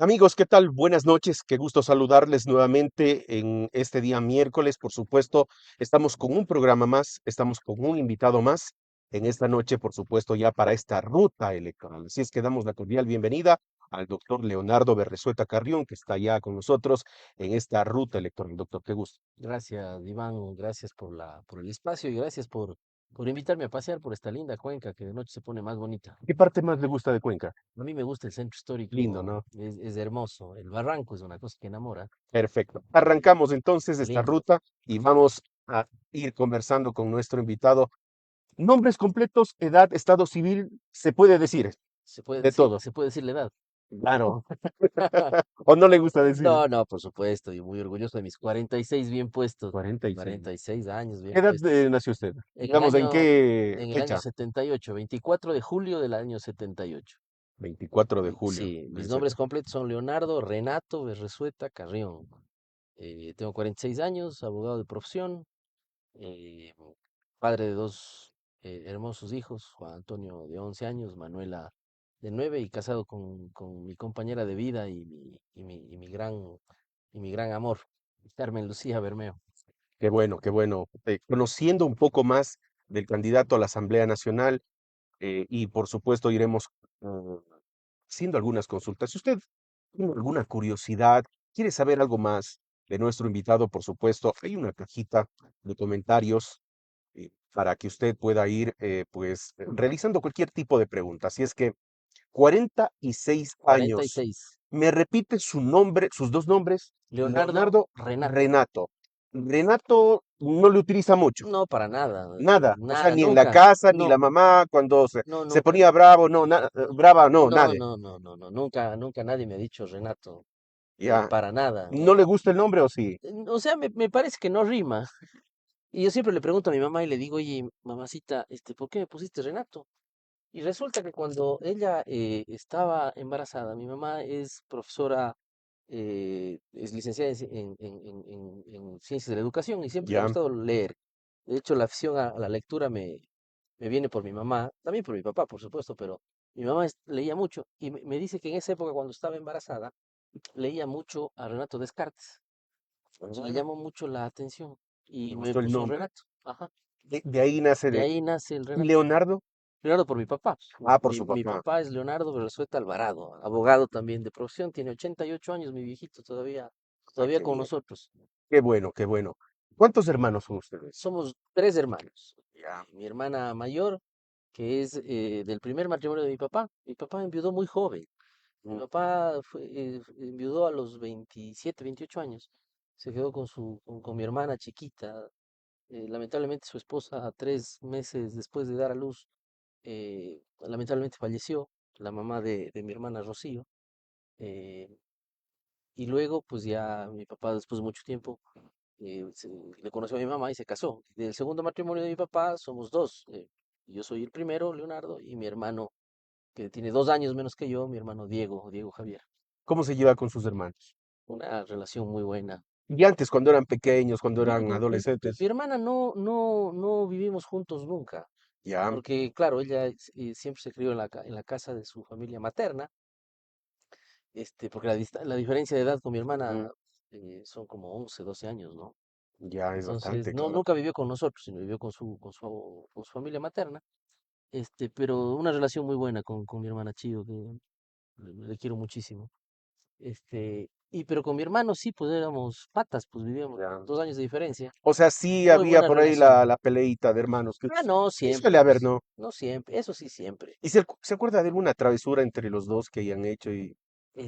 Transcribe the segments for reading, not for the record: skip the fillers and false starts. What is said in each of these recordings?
Amigos, ¿qué tal? Buenas noches, qué gusto saludarles nuevamente en este día miércoles. Por supuesto, estamos con un programa más, estamos con un invitado más en esta noche, por supuesto, ya para esta ruta electoral. Así es que damos la cordial bienvenida al doctor Leonardo Berresueta Carrión, que está ya con nosotros en esta ruta electoral. Doctor, qué gusto. Gracias, Iván, gracias por el espacio y gracias por invitarme a pasear por esta linda cuenca que de noche se pone más bonita. ¿Qué parte más le gusta de Cuenca? A mí me gusta el centro Lindo, histórico, ¿no? es hermoso. El barranco es una cosa que enamora. Perfecto. Arrancamos entonces esta Lindo. ruta y vamos a ir conversando con nuestro invitado. Nombres completos, edad, estado civil, se puede decir Se puede, de sí, todo. se puede decir la edad. Claro. ¿O no le gusta decir? No, no, por supuesto, y muy orgulloso de mis 46 bien puestos. 46. 46 años ¿Qué bien edad puestos. nació usted? En el Digamos, ¿en año, qué en el año fecha? 78, 24 de julio del año 78. 24 de julio Sí, mis del nombres 70. completos son Leonardo Renato Berresueta Carrión. Tengo 46 años, abogado de profesión, eh, padre de dos hermosos hijos, Juan Antonio de 11 años, Manuela de 9 y casado con mi compañera de vida y mi gran amor, Carmen Lucía Bermeo. Qué bueno, qué bueno. Conociendo un poco más del candidato a la Asamblea Nacional y por supuesto iremos mm, haciendo algunas consultas. Si usted tiene alguna curiosidad, quiere saber algo más de nuestro invitado, por supuesto, hay una cajita de comentarios para que usted pueda ir pues realizando cualquier tipo de pregunta. Así es que 46 años. 46. ¿Me repite su nombre, sus dos nombres? Leonardo Leonardo Renato. Renato. Renato no le utiliza mucho, No, para nada, nada. O sea, nada, ni en la nunca, casa, ni la no, mamá cuando no, se nunca. ponía bravo, no, brava, no, No, nadie. no, no, no, no, nunca, nunca nadie me ha dicho Renato, Ya. para nada. ¿No le gusta el nombre o sí? O sea, me parece que no rima. Y yo siempre le pregunto a mi mamá y le digo, oye, mamacita, ¿por qué me pusiste Renato? Y resulta que cuando ella estaba embarazada, mi mamá es profesora, es licenciada en ciencias de la educación y siempre le ha Ya. gustado leer. De hecho, la afición a la lectura me viene por mi mamá, también por mi papá, por supuesto, pero mi mamá leía mucho y me dice que en esa época, cuando estaba embarazada, leía mucho a Renato Descartes. Entonces, le Ah, llamó mucho la atención le y me gustó el puso nombre. Renato. Ajá. De ahí nace De de ahí nace el Renato. Leonardo. Leonardo por mi papá. Ah, por Mi, su mi papá. papá es Leonardo Berzoeta Alvarado, abogado también de profesión, tiene 88 años, mi viejito, todavía, Ah, todavía qué con bien. nosotros. Qué bueno, qué bueno. ¿Cuántos hermanos son ustedes? Somos tres hermanos. Ya. Mi hermana mayor, que es del primer matrimonio de mi papá. Mi papá enviudó muy joven. Mi Mm. papá enviudó a los 27, 28 años. Se quedó con mi hermana chiquita. Lamentablemente su esposa, 3 meses después de dar a luz, lamentablemente falleció, la mamá de mi hermana Rocío. eh, y luego, pues ya mi papá, después de mucho tiempo, le conoció a mi mamá y se casó. Del segundo matrimonio de mi papá somos dos. Yo soy el primero, Leonardo, y mi hermano, que tiene 2 años menos que yo, mi hermano Diego, Diego Javier. ¿Cómo se lleva con sus hermanos? Una relación muy buena. Y antes, cuando eran pequeños, cuando No, eran mi adolescentes. hermana no vivimos juntos nunca, Ya. porque claro, ella siempre se crió en la casa de su familia materna, porque la diferencia de edad con mi hermana son como 11 12 años, ¿no? Ya es Entonces, bastante, no, claro. nunca vivió con nosotros, sino vivió con su familia materna, pero una relación muy buena con mi hermana Chío, que le quiero muchísimo. Pero con mi hermano sí, pues éramos patas, pues vivíamos Ya. 2 años de diferencia. O sea, sí Muy había buena por ahí relación. la peleita de hermanos, que Ah, no, sí suele siempre, haber, pues. ¿no? No siempre, eso sí, siempre. ¿Y se acuerda de alguna travesura entre los dos que hayan hecho y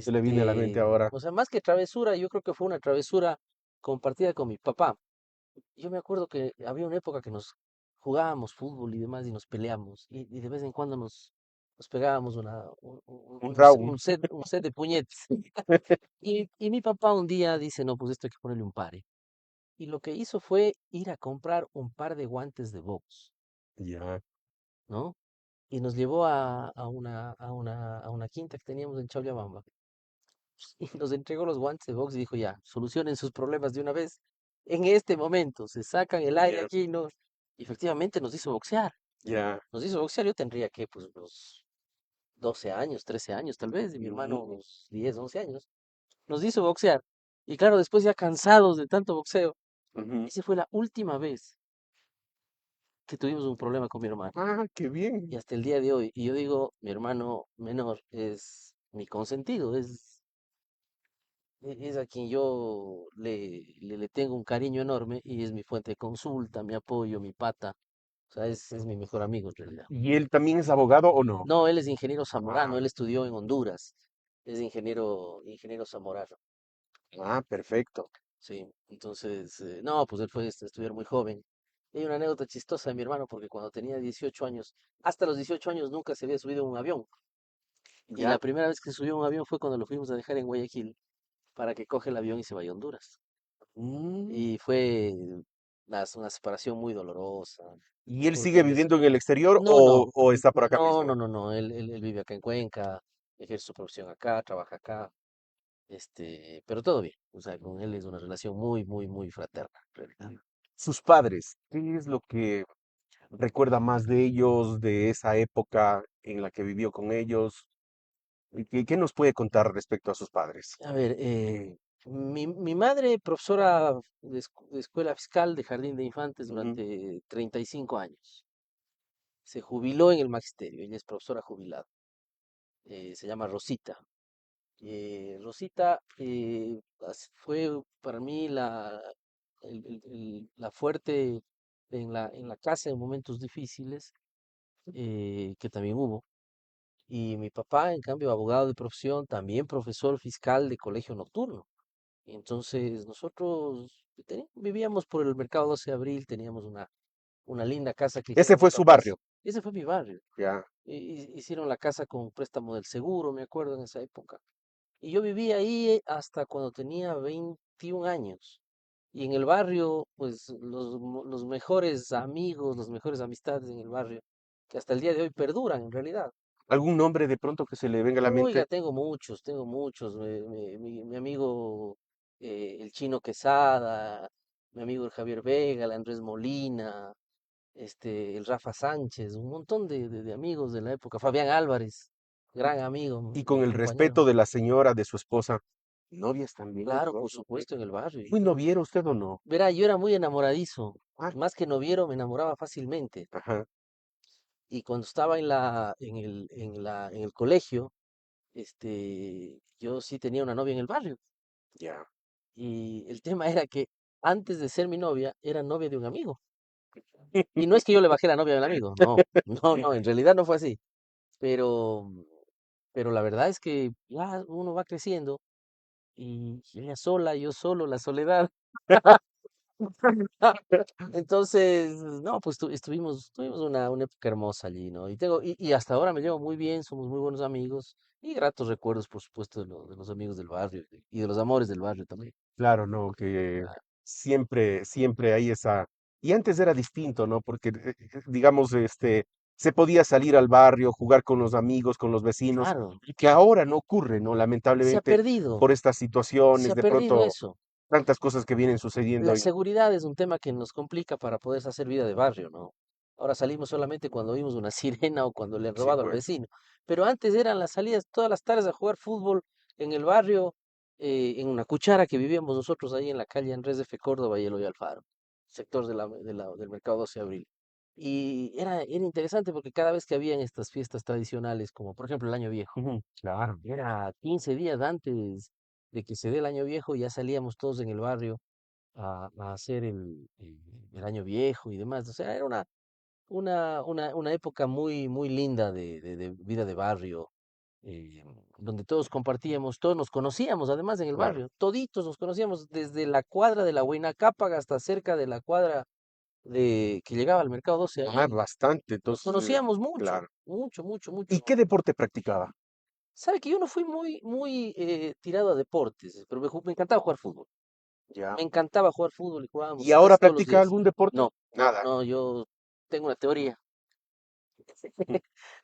se le viene a la mente ahora? O sea, más que travesura, yo creo que fue una travesura compartida con mi papá. Yo me acuerdo que había una época que nos jugábamos fútbol y demás y nos peleamos y de vez en cuando nos pegábamos Un round. un set de puñetes. Y mi papá un día dice, no, pues esto hay que ponerle un pare. Y lo que hizo fue ir a comprar un par de guantes de box, Ya, ¿no? Y nos llevó a una quinta que teníamos en Chabamba y nos entregó los guantes de box y dijo, ya, solucionen sus problemas de una vez. En este momento, se sacan el aire ya, aquí, ¿no? Y efectivamente nos hizo boxear. ya. Nos hizo boxear, yo tendría que, pues, unos 12 años, 13 años tal vez, y mi hermano Mm, unos 10, 11 años. Nos hizo boxear. Y claro, después ya cansados de tanto boxeo, ujú. esa fue la última vez que tuvimos un problema con mi hermano. Ah, qué Y bien. hasta el día de hoy, y yo digo, mi hermano menor es mi consentido, es a quien yo le tengo un cariño enorme y es mi fuente de consulta, mi apoyo, mi pata. O sea, es mi mejor amigo en realidad. ¿Y él también es abogado o no? No, él es ingeniero zamorano, Ah, él estudió en Honduras. Es ingeniero zamorano. ah, perfecto. Sí, entonces, no, pues él fue a estudiar muy joven. Y hay una anécdota chistosa de mi hermano porque cuando tenía 18 años, hasta los 18 años nunca se había subido a un avión. Y Ya. la primera vez que subió a un avión fue cuando lo fuimos a dejar en Guayaquil para que coge el avión y se vaya a Honduras. Mm. Y fue una separación muy dolorosa, ¿Y él porque sigue él es... viviendo en el exterior No, no, o está por acá no, no, mismo? no, no, él vive acá en Cuenca, ejerce su profesión acá, trabaja acá, pero todo bien, o sea, con él es una relación muy, muy, muy fraterna, en realidad. Sus padres, ¿qué es lo que recuerda más de ellos, de esa época en la que vivió con ellos? ¿Y qué nos puede contar respecto a sus padres? A ver, mi madre, profesora de escuela fiscal de Jardín de Infantes Ujú. durante 35 años. Se jubiló en el magisterio, ella es profesora jubilada. Se llama Rosita. Rosita fue para mí la fuerte en la casa en momentos difíciles, que también hubo. Y mi papá, en cambio, abogado de profesión, también profesor fiscal de colegio nocturno. Entonces, nosotros vivíamos por el mercado 12 de abril, teníamos una linda casa que Ese hicieron mis fue su papás. barrio. Ese fue mi barrio. Ya. Hicieron la casa con préstamo del seguro, me acuerdo, en esa época. Y yo vivía ahí hasta cuando tenía 21 años. Y en el barrio, pues los mejores amigos, las mejores amistades en el barrio, que hasta el día de hoy perduran en realidad. ¿Algún nombre de pronto que se le venga a la Oiga, mente? tengo muchos, tengo muchos. Mi amigo el Chino Quesada, mi amigo el Javier Vega, el Andrés Molina, el Rafa Sánchez, un montón de amigos de la época. Fabián Álvarez, gran amigo, Y con mi el compañero. respeto de la señora, de su esposa. ¿Novias también? Claro, ¿No? por supuesto, en el barrio. ¿Muy noviero usted o no? Verá, yo era muy enamoradizo. Ah, Más que noviero, me enamoraba fácilmente. ajá, Y cuando estaba en el colegio, yo sí tenía una novia en el barrio. ya. Y el tema era que antes de ser mi novia, era novia de un amigo. Y no es que yo le bajé la novia del amigo, no, no, no, en realidad no fue así. Pero, pero la verdad es que ya uno va creciendo y ella sola, yo solo, la soledad. Entonces, no, pues tuvimos una época hermosa allí, ¿no? Y hasta ahora me llevo muy bien, somos muy buenos amigos y gratos recuerdos, por supuesto, de los amigos del barrio y de los amores del barrio también. Claro, no, que Ah, siempre hay esa. Y antes era distinto, ¿no? Porque, digamos, se podía salir al barrio, jugar con los amigos, con los vecinos, claro, y que ahora no ocurre, ¿no? Lamentablemente, por estas se situaciones, ha de perdido pronto, eso. tantas cosas que vienen sucediendo. La seguridad es un tema que nos complica para poder hacer vida de barrio, ¿no? Ahora salimos solamente cuando vimos una sirena o cuando le han Sí, robado al pues, vecino. Pero antes eran las salidas todas las tardes a jugar fútbol en el barrio, en una cuchara que vivíamos nosotros ahí en la calle Andrés de F. Córdoba y Eloy Alfaro, sector del Mercado 12 de Abril. Y era interesante porque cada vez que habían estas fiestas tradicionales, como por ejemplo el Año Viejo, ujú, claro. era 15 días antes de que se dé el Año Viejo, ya salíamos todos en el barrio a hacer el año viejo y demás. O sea, era una época muy, muy linda de vida de barrio, donde todos compartíamos, todos nos conocíamos, además en el Claro. barrio, toditos nos conocíamos desde la cuadra de la Cápaga hasta cerca de la cuadra de que llegaba al mercado 12 de Ah, abril. bastante, Nos entonces, conocíamos mucho, claro. mucho, mucho, ¿Y mucho. qué deporte practicaba? Sabe que yo no fui muy, muy tirado a deportes, pero me encantaba jugar fútbol. Ya. Me encantaba jugar fútbol y ¿Y jugábamos ahora casi todos los practica días. algún deporte? No, no, Nada. no, yo tengo una teoría.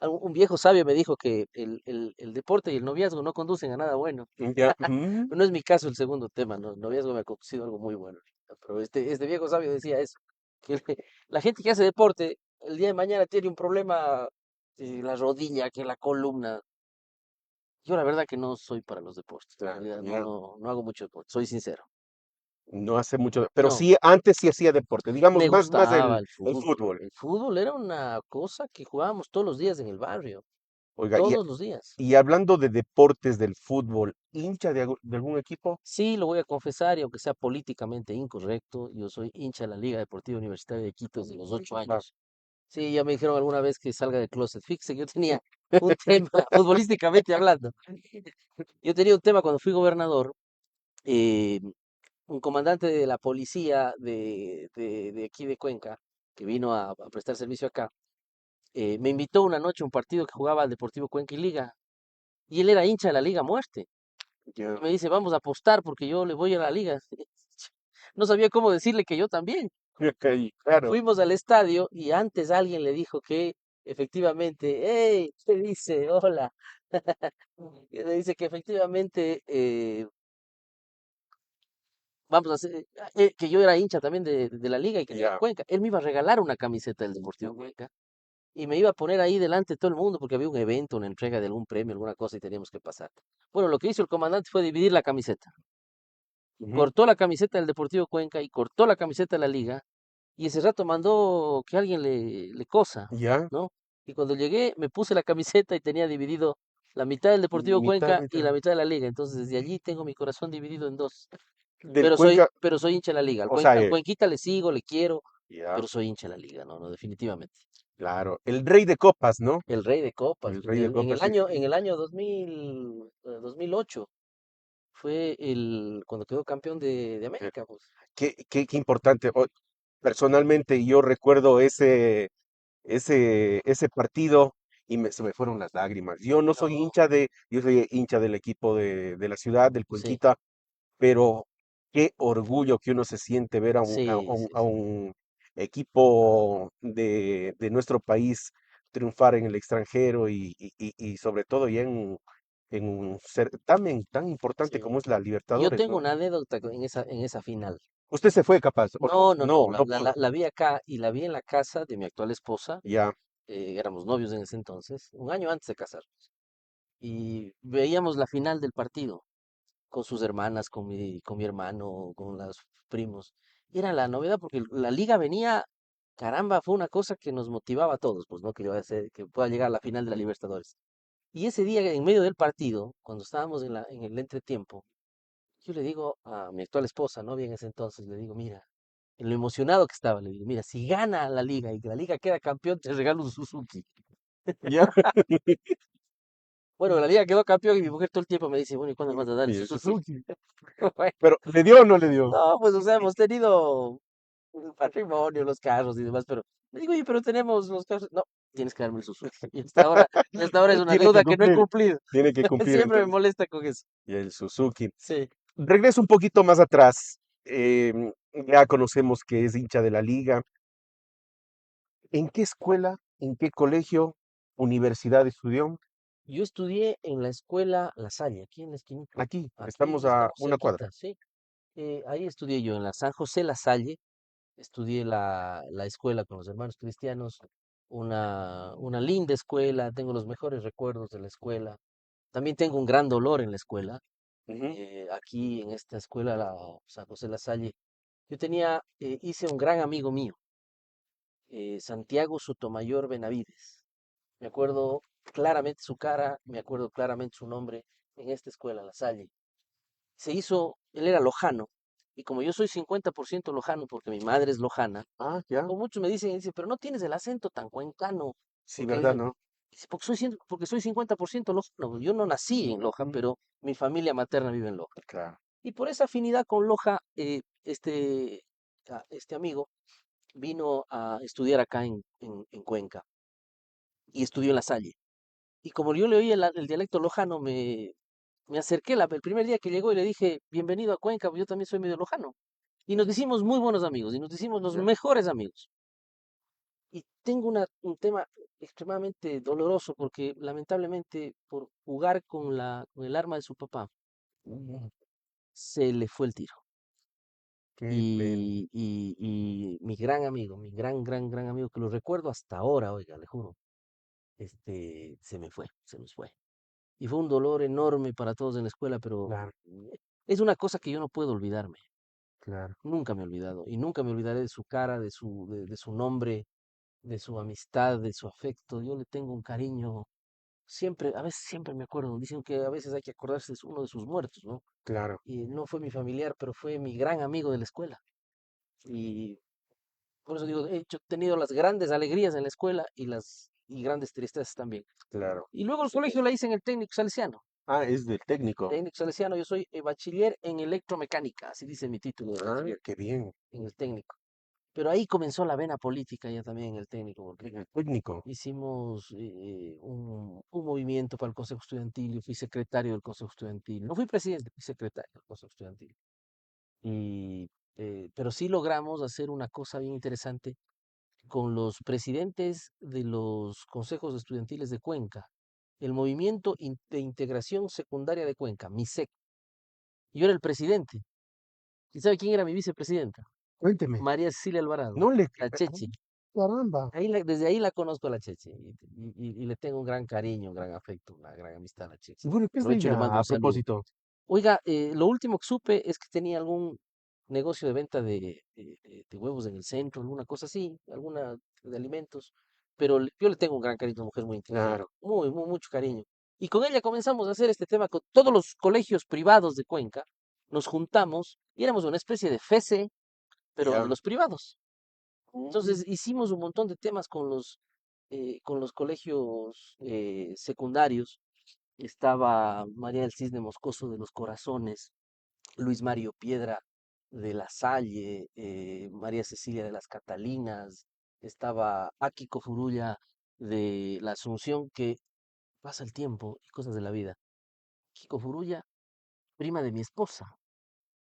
Un viejo sabio me dijo que el deporte y el noviazgo no conducen a nada bueno. Ya. Ujú. No es mi caso el segundo tema, ¿no? El noviazgo me ha conducido a algo muy bueno. Pero este viejo sabio decía eso, que la gente que hace deporte el día de mañana tiene un problema, la rodilla, que la columna. Yo la verdad que no soy para los deportes. En Ah, realidad ya. no hago mucho deporte, soy sincero. No hace mucho, pero No, sí, antes sí hacía deporte, digamos me más gustaba el el fútbol. fútbol. El fútbol era una cosa que jugábamos todos los días en el barrio, Oiga, todos los días. y hablando de deportes del fútbol, ¿hincha de algún equipo? Sí, lo voy a confesar, y aunque sea políticamente incorrecto, yo soy hincha de la Liga Deportiva Universitaria de Quito desde los ocho Ah, años. Sí, ya me dijeron alguna vez que salga del closet. Fíjese, yo tenía un tema, futbolísticamente hablando. Yo tenía un tema cuando fui gobernador. eh, un comandante de la policía de aquí de Cuenca, que vino a prestar servicio acá, me invitó una noche a un partido que jugaba al Deportivo Cuenca y Liga. Y él era hincha de la Liga a muerte. Y ya. me dice, vamos a apostar porque yo le voy a la Liga. No sabía cómo decirle que yo también. Ok, claro. Fuimos al estadio y antes alguien le dijo que efectivamente, hey, ¿qué dice? Hola. Y le dice que efectivamente vamos a hacer, que yo era hincha también de la liga y que le iba a Ya. Cuenca. Él me iba a regalar una camiseta del Deportivo Cuenca y me iba a poner ahí delante de todo el mundo porque había un evento, una entrega de algún premio, alguna cosa y teníamos que pasar. Bueno, lo que hizo el comandante fue dividir la camiseta. Ujú. Cortó la camiseta del Deportivo Cuenca y cortó la camiseta de la liga y ese rato mandó que alguien le cosa, Ya. ¿no? Y cuando llegué me puse la camiseta y tenía dividido la mitad del Deportivo Mitad, Cuenca y mitad. la mitad de la liga. Entonces desde allí tengo mi corazón dividido en dos. Del Cuenca, Pero soy hincha de la liga. o sea, Al Cuenquita le sigo, le quiero, ya, pero soy hincha de la liga, no, definitivamente. claro. El rey de copas, ¿no? El rey de copas. El rey de copas. En el año 2000, 2008 fue cuando quedó campeón de Eh, América, pues. qué importante. Personalmente, yo recuerdo ese partido y se me fueron las lágrimas. Yo no soy No, yo soy hincha del equipo de la ciudad, del sí, Cuenquita, pero qué orgullo que uno se siente ver sí, sí, a sí. un equipo de nuestro país triunfar en el extranjero y sobre todo ya en un certamen tan importante Sí. como es la Yo Libertadores, tengo ¿no? una anécdota en esa final. Usted se fue capaz, o no, No, no pudo. la vi acá y la vi en la casa de mi actual esposa. Ya. Éramos novios en ese entonces, un año antes de casarnos. Y veíamos la final del partido con sus hermanas, con mi hermano, con los primos. Y era la novedad porque la liga venía, caramba, fue una cosa que nos motivaba a todos, pues, ¿no? Que, iba a ser, que pueda llegar a la final de la Libertadores. Y ese día, en medio del partido, cuando estábamos en el entretiempo, yo le digo a mi actual esposa, ¿no? Bien, ese entonces, le digo, mira, en lo emocionado que estaba, le digo, mira, si gana la liga y que la liga queda campeón, te regalo un Suzuki. Ya. Bueno, la liga quedó campeón y mi mujer todo el tiempo me dice, bueno, ¿y cuándo me vas a dar el Y el Suzuki? Suzuki. Bueno, Pero, ¿le dio o no le dio? no, pues, o sea, hemos tenido un patrimonio, los carros y demás, pero le digo, oye, pero tenemos los carros. No, tienes que darme el Suzuki. Y hasta ahora es una Tiene que deuda que no he cumplir, cumplido. tiene que cumplir Siempre me entonces. molesta con eso. Y el Suzuki. Sí. Regreso un poquito más atrás. Ya conocemos que es hincha de la liga. ¿En qué escuela, en qué colegio, universidad estudió? Yo estudié en la escuela La Salle, aquí en la esquinita. Aquí, estamos Aquí a estamos una cuadra. cerquita, sí. Ahí estudié yo, en la San José La Salle. Estudié la escuela con los hermanos cristianos. Una linda escuela, tengo los mejores recuerdos de la escuela. También tengo un gran dolor en la escuela. Ujú, Aquí en esta escuela, la San José La Salle, hice un gran amigo mío, Santiago Sotomayor Benavides. Me acuerdo claramente su cara, me acuerdo claramente su nombre en esta escuela, La Salle. Él era lojano, y como yo soy 50% lojano porque mi madre es lojana, ah, ya. como muchos me dicen, pero no tienes el acento tan cuencano, Sí, porque ¿verdad, no? dice, porque soy 50% lojano. Yo no nací en Loja, Ujú, pero mi familia materna vive en Loja. claro. Y por esa afinidad con Loja, este amigo vino a estudiar acá en Cuenca y estudió en La Salle. Y como yo le oí el dialecto lojano, me acerqué el primer día que llegó y le dije, bienvenido a Cuenca, pues yo también soy medio lojano. Y nos hicimos muy buenos amigos y nos hicimos los Ya. mejores amigos. Y tengo un tema extremadamente doloroso porque lamentablemente por jugar con el arma de su papá, Mm, se le fue el tiro. qué pena. Y mi gran amigo, mi gran amigo, que lo recuerdo hasta ahora, oiga, le juro, se me fue, se nos fue. y fue un dolor enorme para todos en la escuela, pero claro, es una cosa que yo no puedo olvidarme. claro, Nunca me he olvidado y nunca me olvidaré de su cara, de su nombre, de su amistad, de su afecto. Yo le tengo un cariño. Siempre, a veces siempre me acuerdo, dicen que a veces hay que acordarse de uno de sus muertos, ¿no? claro, Y no fue mi familiar, pero fue mi gran amigo de la escuela. Y por eso digo, he tenido las grandes alegrías en la escuela y las grandes tristezas también. claro. Y luego el colegio la hice en el técnico salesiano. Ah, es del técnico. Técnico salesiano, yo soy bachiller en electromecánica, así dice mi título de Ah, bachiller qué bien. en el técnico. Pero ahí comenzó la vena política ya también en el técnico, porque En el técnico. hicimos un movimiento para el Consejo Estudiantil, yo fui secretario del Consejo Estudiantil, no fui presidente, fui secretario del Consejo Estudiantil. Y, pero sí logramos hacer una cosa bien interesante con los presidentes de los consejos estudiantiles de Cuenca, el Movimiento de Integración Secundaria de Cuenca, MISEC. Yo era el presidente. ¿Y sabe quién era mi vicepresidenta? Cuénteme. María Cecilia Alvarado, No le... la Chechi. Caramba. Desde ahí la conozco a la Chechi y le tengo un gran cariño, un gran afecto, una gran amistad a la Chechi. Y bueno, ¿qué es de Aprovecho y le mando ella un a saludo. propósito? Oiga, lo último que supe es que tenía algún negocio de venta de huevos en el centro, alguna cosa así, alguna de alimentos, pero yo le tengo un gran cariño, una mujer muy inteligente, Claro, mucho cariño. Y con ella comenzamos a hacer este tema con todos los colegios privados de Cuenca, nos juntamos y éramos una especie de FESE, pero de ya. los privados. Mm, Entonces hicimos un montón de temas con los colegios secundarios. Estaba María del Cisne Moscoso de los Corazones, Luis Mario Piedra de La Salle, María Cecilia de las Catalinas, estaba Akiko Furulla de la Asunción, que pasa el tiempo y cosas de la vida. Kiko Furulla, prima de mi esposa.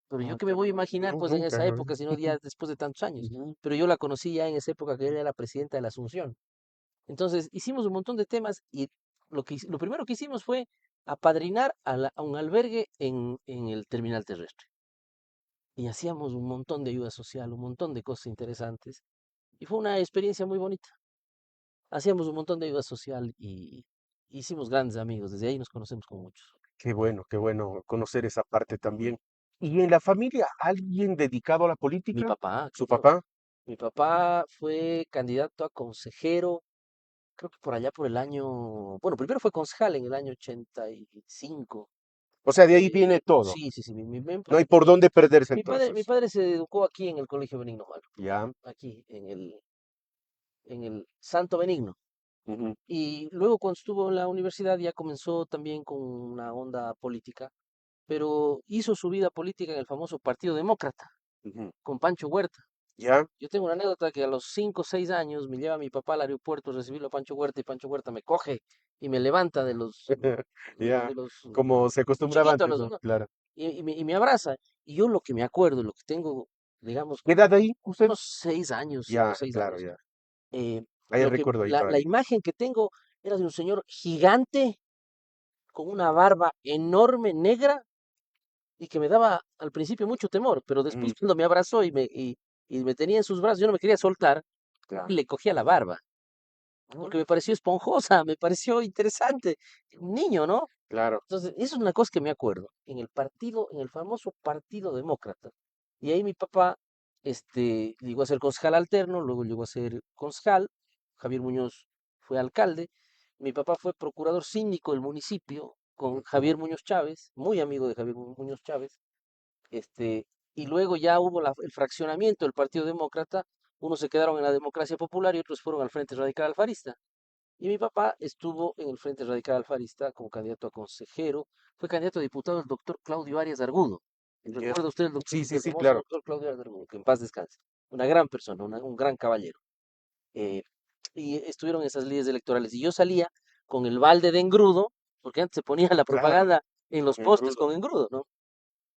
Pero yo ah, qué me voy a caramba. imaginar, No, pues en nunca. esa época, sino días después de tantos años. Ujú. Pero yo la conocí ya en esa época que ella era presidenta de la Asunción. Entonces hicimos un montón de temas y lo primero que hicimos fue apadrinar a un albergue en el terminal terrestre. Y hacíamos un montón de ayuda social, un montón de cosas interesantes. Y fue una experiencia muy bonita. Hacíamos un montón de ayuda social y hicimos grandes amigos. Desde ahí nos conocemos con muchos. Qué bueno conocer esa parte también. ¿Y en la familia alguien dedicado a la Mi política? papá, ¿Su claro. papá? Mi papá fue candidato a consejero, creo que por allá por el año, bueno, primero fue concejal en el año 85. O sea, de ahí viene todo. Sí, sí, sí. No hay por dónde perderse Mi entonces. padre se educó aquí en el Colegio Benigno Malo, Ya. aquí en el Santo Benigno. Ujú, Y luego cuando estuvo en la universidad ya comenzó también con una onda política, pero hizo su vida política en el famoso Partido Demócrata, ujú. con Pancho Huerta. Ya. Yo tengo una anécdota que a los 5 o 6 años me lleva mi papá al aeropuerto a recibirlo a Pancho Huerta y Pancho Huerta me coge y me levanta Ya. de los Como se acostumbraba chiquitos, antes, ¿no? ¿no? Claro. Y me abraza. Y yo lo que me acuerdo, lo que tengo, digamos, ¿Qué edad ahí usted? unos 6 años, 5 o Ya, 6 claro, años. ya. eh, Hay recuerdo ahí la todavía. imagen que tengo era de un señor gigante con una barba enorme negra y que me daba al principio mucho temor, pero después Ujú, cuando me abrazó y me tenía en sus brazos, yo no me quería soltar, claro. le cogía la barba, Ah, porque me pareció esponjosa, me pareció interesante, un niño, ¿no? claro. Entonces, eso es una cosa que me acuerdo, en el famoso Partido Demócrata. Y ahí mi papá, llegó a ser concejal alterno, luego llegó a ser concejal, Javier Muñoz fue alcalde, mi papá fue procurador síndico del municipio con Ujú, Javier Muñoz Chávez, muy amigo de Javier Muñoz Chávez, y luego ya hubo el fraccionamiento del Partido Demócrata, unos se quedaron en la Democracia Popular y otros fueron al Frente Radical Alfarista. Y mi papá estuvo en el Frente Radical Alfarista como candidato a consejero, fue candidato a diputado el doctor Claudio Arias Argudo. ya. ¿Recuerda usted Sí, sí, el sí, famoso claro. doctor Claudio Arias Argudo? Que en paz descanse. Una gran persona, un gran caballero. Eh, y estuvieron esas leyes electorales. Y yo salía con el balde de engrudo, porque antes se ponía la Claro. propaganda en los Con el postes rudo. con engrudo, ¿no?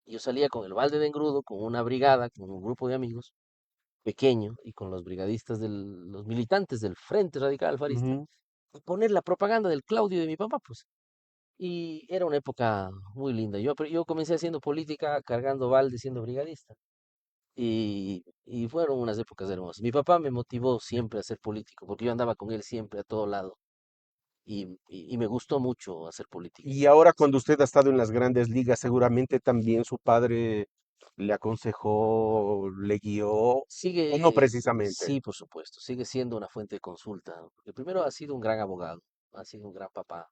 Y yo salía con el balde de engrudo, con una brigada, con un grupo de amigos pequeño y con los brigadistas, los militantes del Frente Radical Alfarista, Ujú, a poner la propaganda del Claudio de mi papá, pues. Y era una época muy linda. Yo comencé haciendo política, cargando balde, siendo brigadista. Y fueron unas épocas hermosas. Mi papá me motivó siempre a ser político, porque yo andaba con él siempre a todo lado. y me gustó mucho hacer política. Y ahora cuando usted ha estado en las grandes ligas, seguramente también su padre le aconsejó, le guió, o no precisamente. Sí, por supuesto, sigue siendo una fuente de consulta, ¿no? Porque primero ha sido un gran abogado, ha sido un gran papá,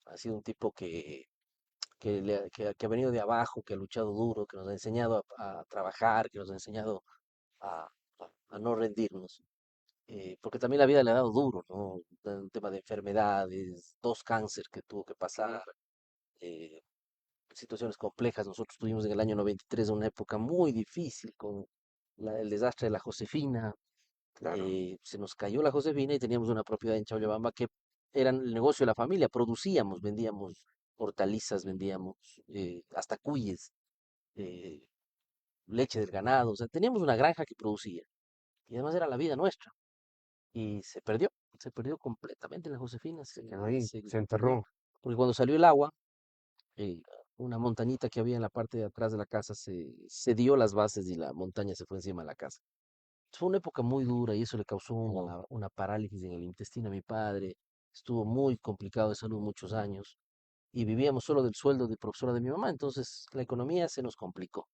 ha sido un tipo que ha venido de abajo, que ha luchado duro, que nos ha enseñado a trabajar, que nos ha enseñado a, a no rendirnos. Porque también la vida le ha dado duro, ¿no? Un tema de enfermedades, dos cánceres que tuvo que pasar, eh, situaciones complejas. Nosotros tuvimos en el año 93 una época muy difícil con el desastre de la Josefina. Claro, Se nos cayó la Josefina y teníamos una propiedad en Chabamba que era el negocio de la familia. Producíamos, vendíamos hortalizas, vendíamos hasta cuyes, eh, leche del ganado. O sea, teníamos una granja que producía y además era la vida nuestra. Y se perdió completamente la Josefina, se quedó ahí, se se perdió. enterró. Porque cuando salió el agua, eh, una montañita que había en la parte de atrás de la casa se dio las bases y la montaña se fue encima de la casa. Fue una época muy dura y eso le causó una parálisis en el intestino a mi padre. Estuvo muy complicado de salud muchos años y vivíamos solo del sueldo de profesora de mi mamá, entonces la economía se nos complicó.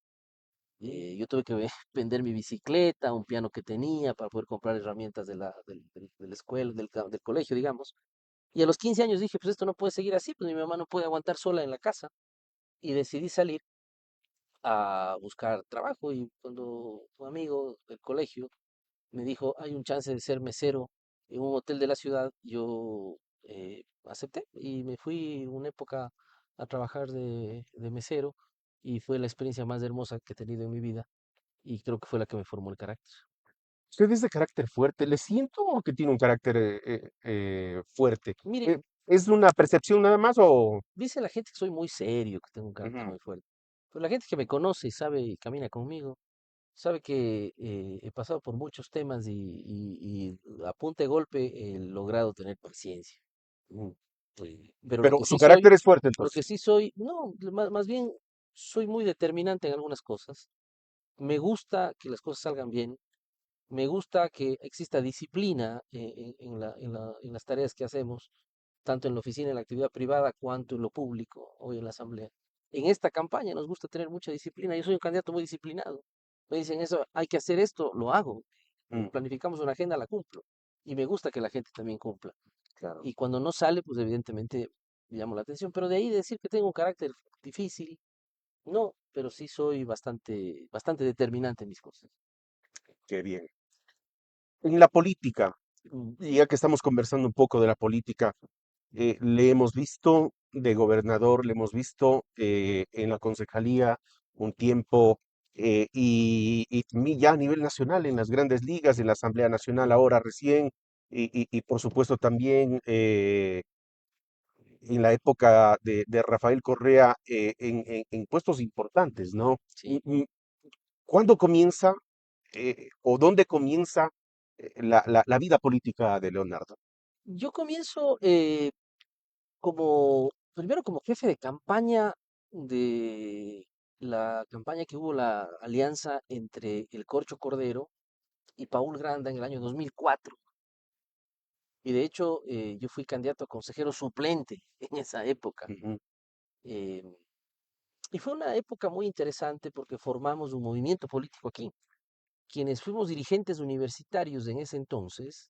Yo tuve que vender mi bicicleta, un piano que tenía para poder comprar herramientas de la escuela, del colegio, digamos. Y a los 15 años dije, pues esto no puede seguir así, pues mi mamá no puede aguantar sola en la casa. Y decidí salir a buscar trabajo y cuando un amigo del colegio me dijo, hay un chance de ser mesero en un hotel de la ciudad, yo acepté y me fui una época a trabajar de mesero y fue la experiencia más hermosa que he tenido en mi vida y creo que fue la que me formó el carácter. Usted es de carácter fuerte, le siento que tiene un carácter fuerte. Mire, ¿Es una percepción nada más o...? dice la gente que soy muy serio, que tengo un carácter Ujú. muy fuerte, pero la gente que me conoce y sabe y camina conmigo, sabe que he pasado por muchos temas y a punta de golpe he logrado tener paciencia. Ujú. Pero Pero su carácter es fuerte lo que entonces. sí soy, no, más bien soy muy determinante en algunas cosas. Me gusta que las cosas salgan bien. Me gusta que exista disciplina en las tareas que hacemos, tanto en la oficina, en la actividad privada, cuanto en lo público, hoy en la asamblea. En esta campaña nos gusta tener mucha disciplina. Yo soy un candidato muy disciplinado. Me dicen eso, hay que hacer esto, lo hago. Mm, Planificamos una agenda, la cumplo. Y me gusta que la gente también cumpla. claro. Y cuando no sale, pues evidentemente llamo la atención. Pero de ahí decir que tengo un carácter difícil, no, pero sí soy bastante determinante en mis cosas. Qué bien. En la política, ya que estamos conversando un poco de la política, le hemos visto de gobernador, le hemos visto en la concejalía un tiempo y ya a nivel nacional, en las grandes ligas, en la Asamblea Nacional Mm, ahora recién, y por supuesto también en la época de Rafael Correa en puestos importantes, ¿no? sí. ¿Cuándo comienza o dónde comienza la vida política de Leonardo? Yo comienzo primero como jefe de campaña de la campaña que hubo la alianza entre el Corcho Cordero y Paul Granda en el año 2004. Y de hecho, yo fui candidato a consejero suplente en esa época. Ujú. Eh, y fue una época muy interesante porque formamos un movimiento político aquí. Quienes fuimos dirigentes universitarios en ese entonces,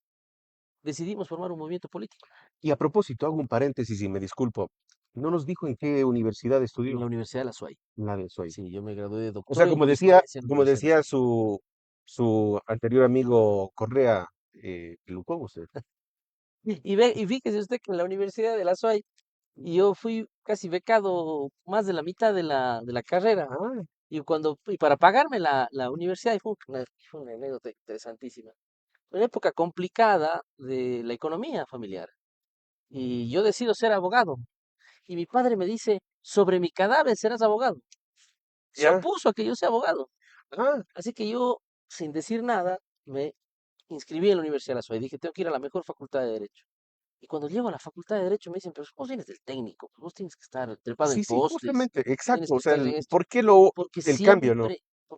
decidimos formar un movimiento político Y a propósito, hago un paréntesis y me disculpo. No nos dijo en qué universidad en estudió. la Universidad de la SUAY. La de Soy. Sí, yo me gradué de O sea, doctor en jurisprudencia en la como Universidad de la decía SUAY. su anterior amigo Correa, pelucó usted. Y fíjese usted que en la Universidad de la SUAY yo fui casi becado más de la mitad de la carrera. Ah, Y para pagarme la universidad, y fue una anécdota interesantísima. Una época complicada de la economía familiar. Y yo decido ser abogado. Y mi padre me dice, sobre mi cadáver serás abogado. Se ya. opuso a que yo sea abogado. Ah, Así que yo, sin decir nada, me inscribí en la Universidad de la SUAY. Dije, tengo que ir a la mejor facultad de Derecho. Y cuando llego a la facultad de Derecho me dicen, pero vos vienes del técnico, pues vos tienes que estar trepado en sí, sí, postes, justamente, tienes exacto. O que sea, estar en esto. ¿por qué Porque el cambio, no?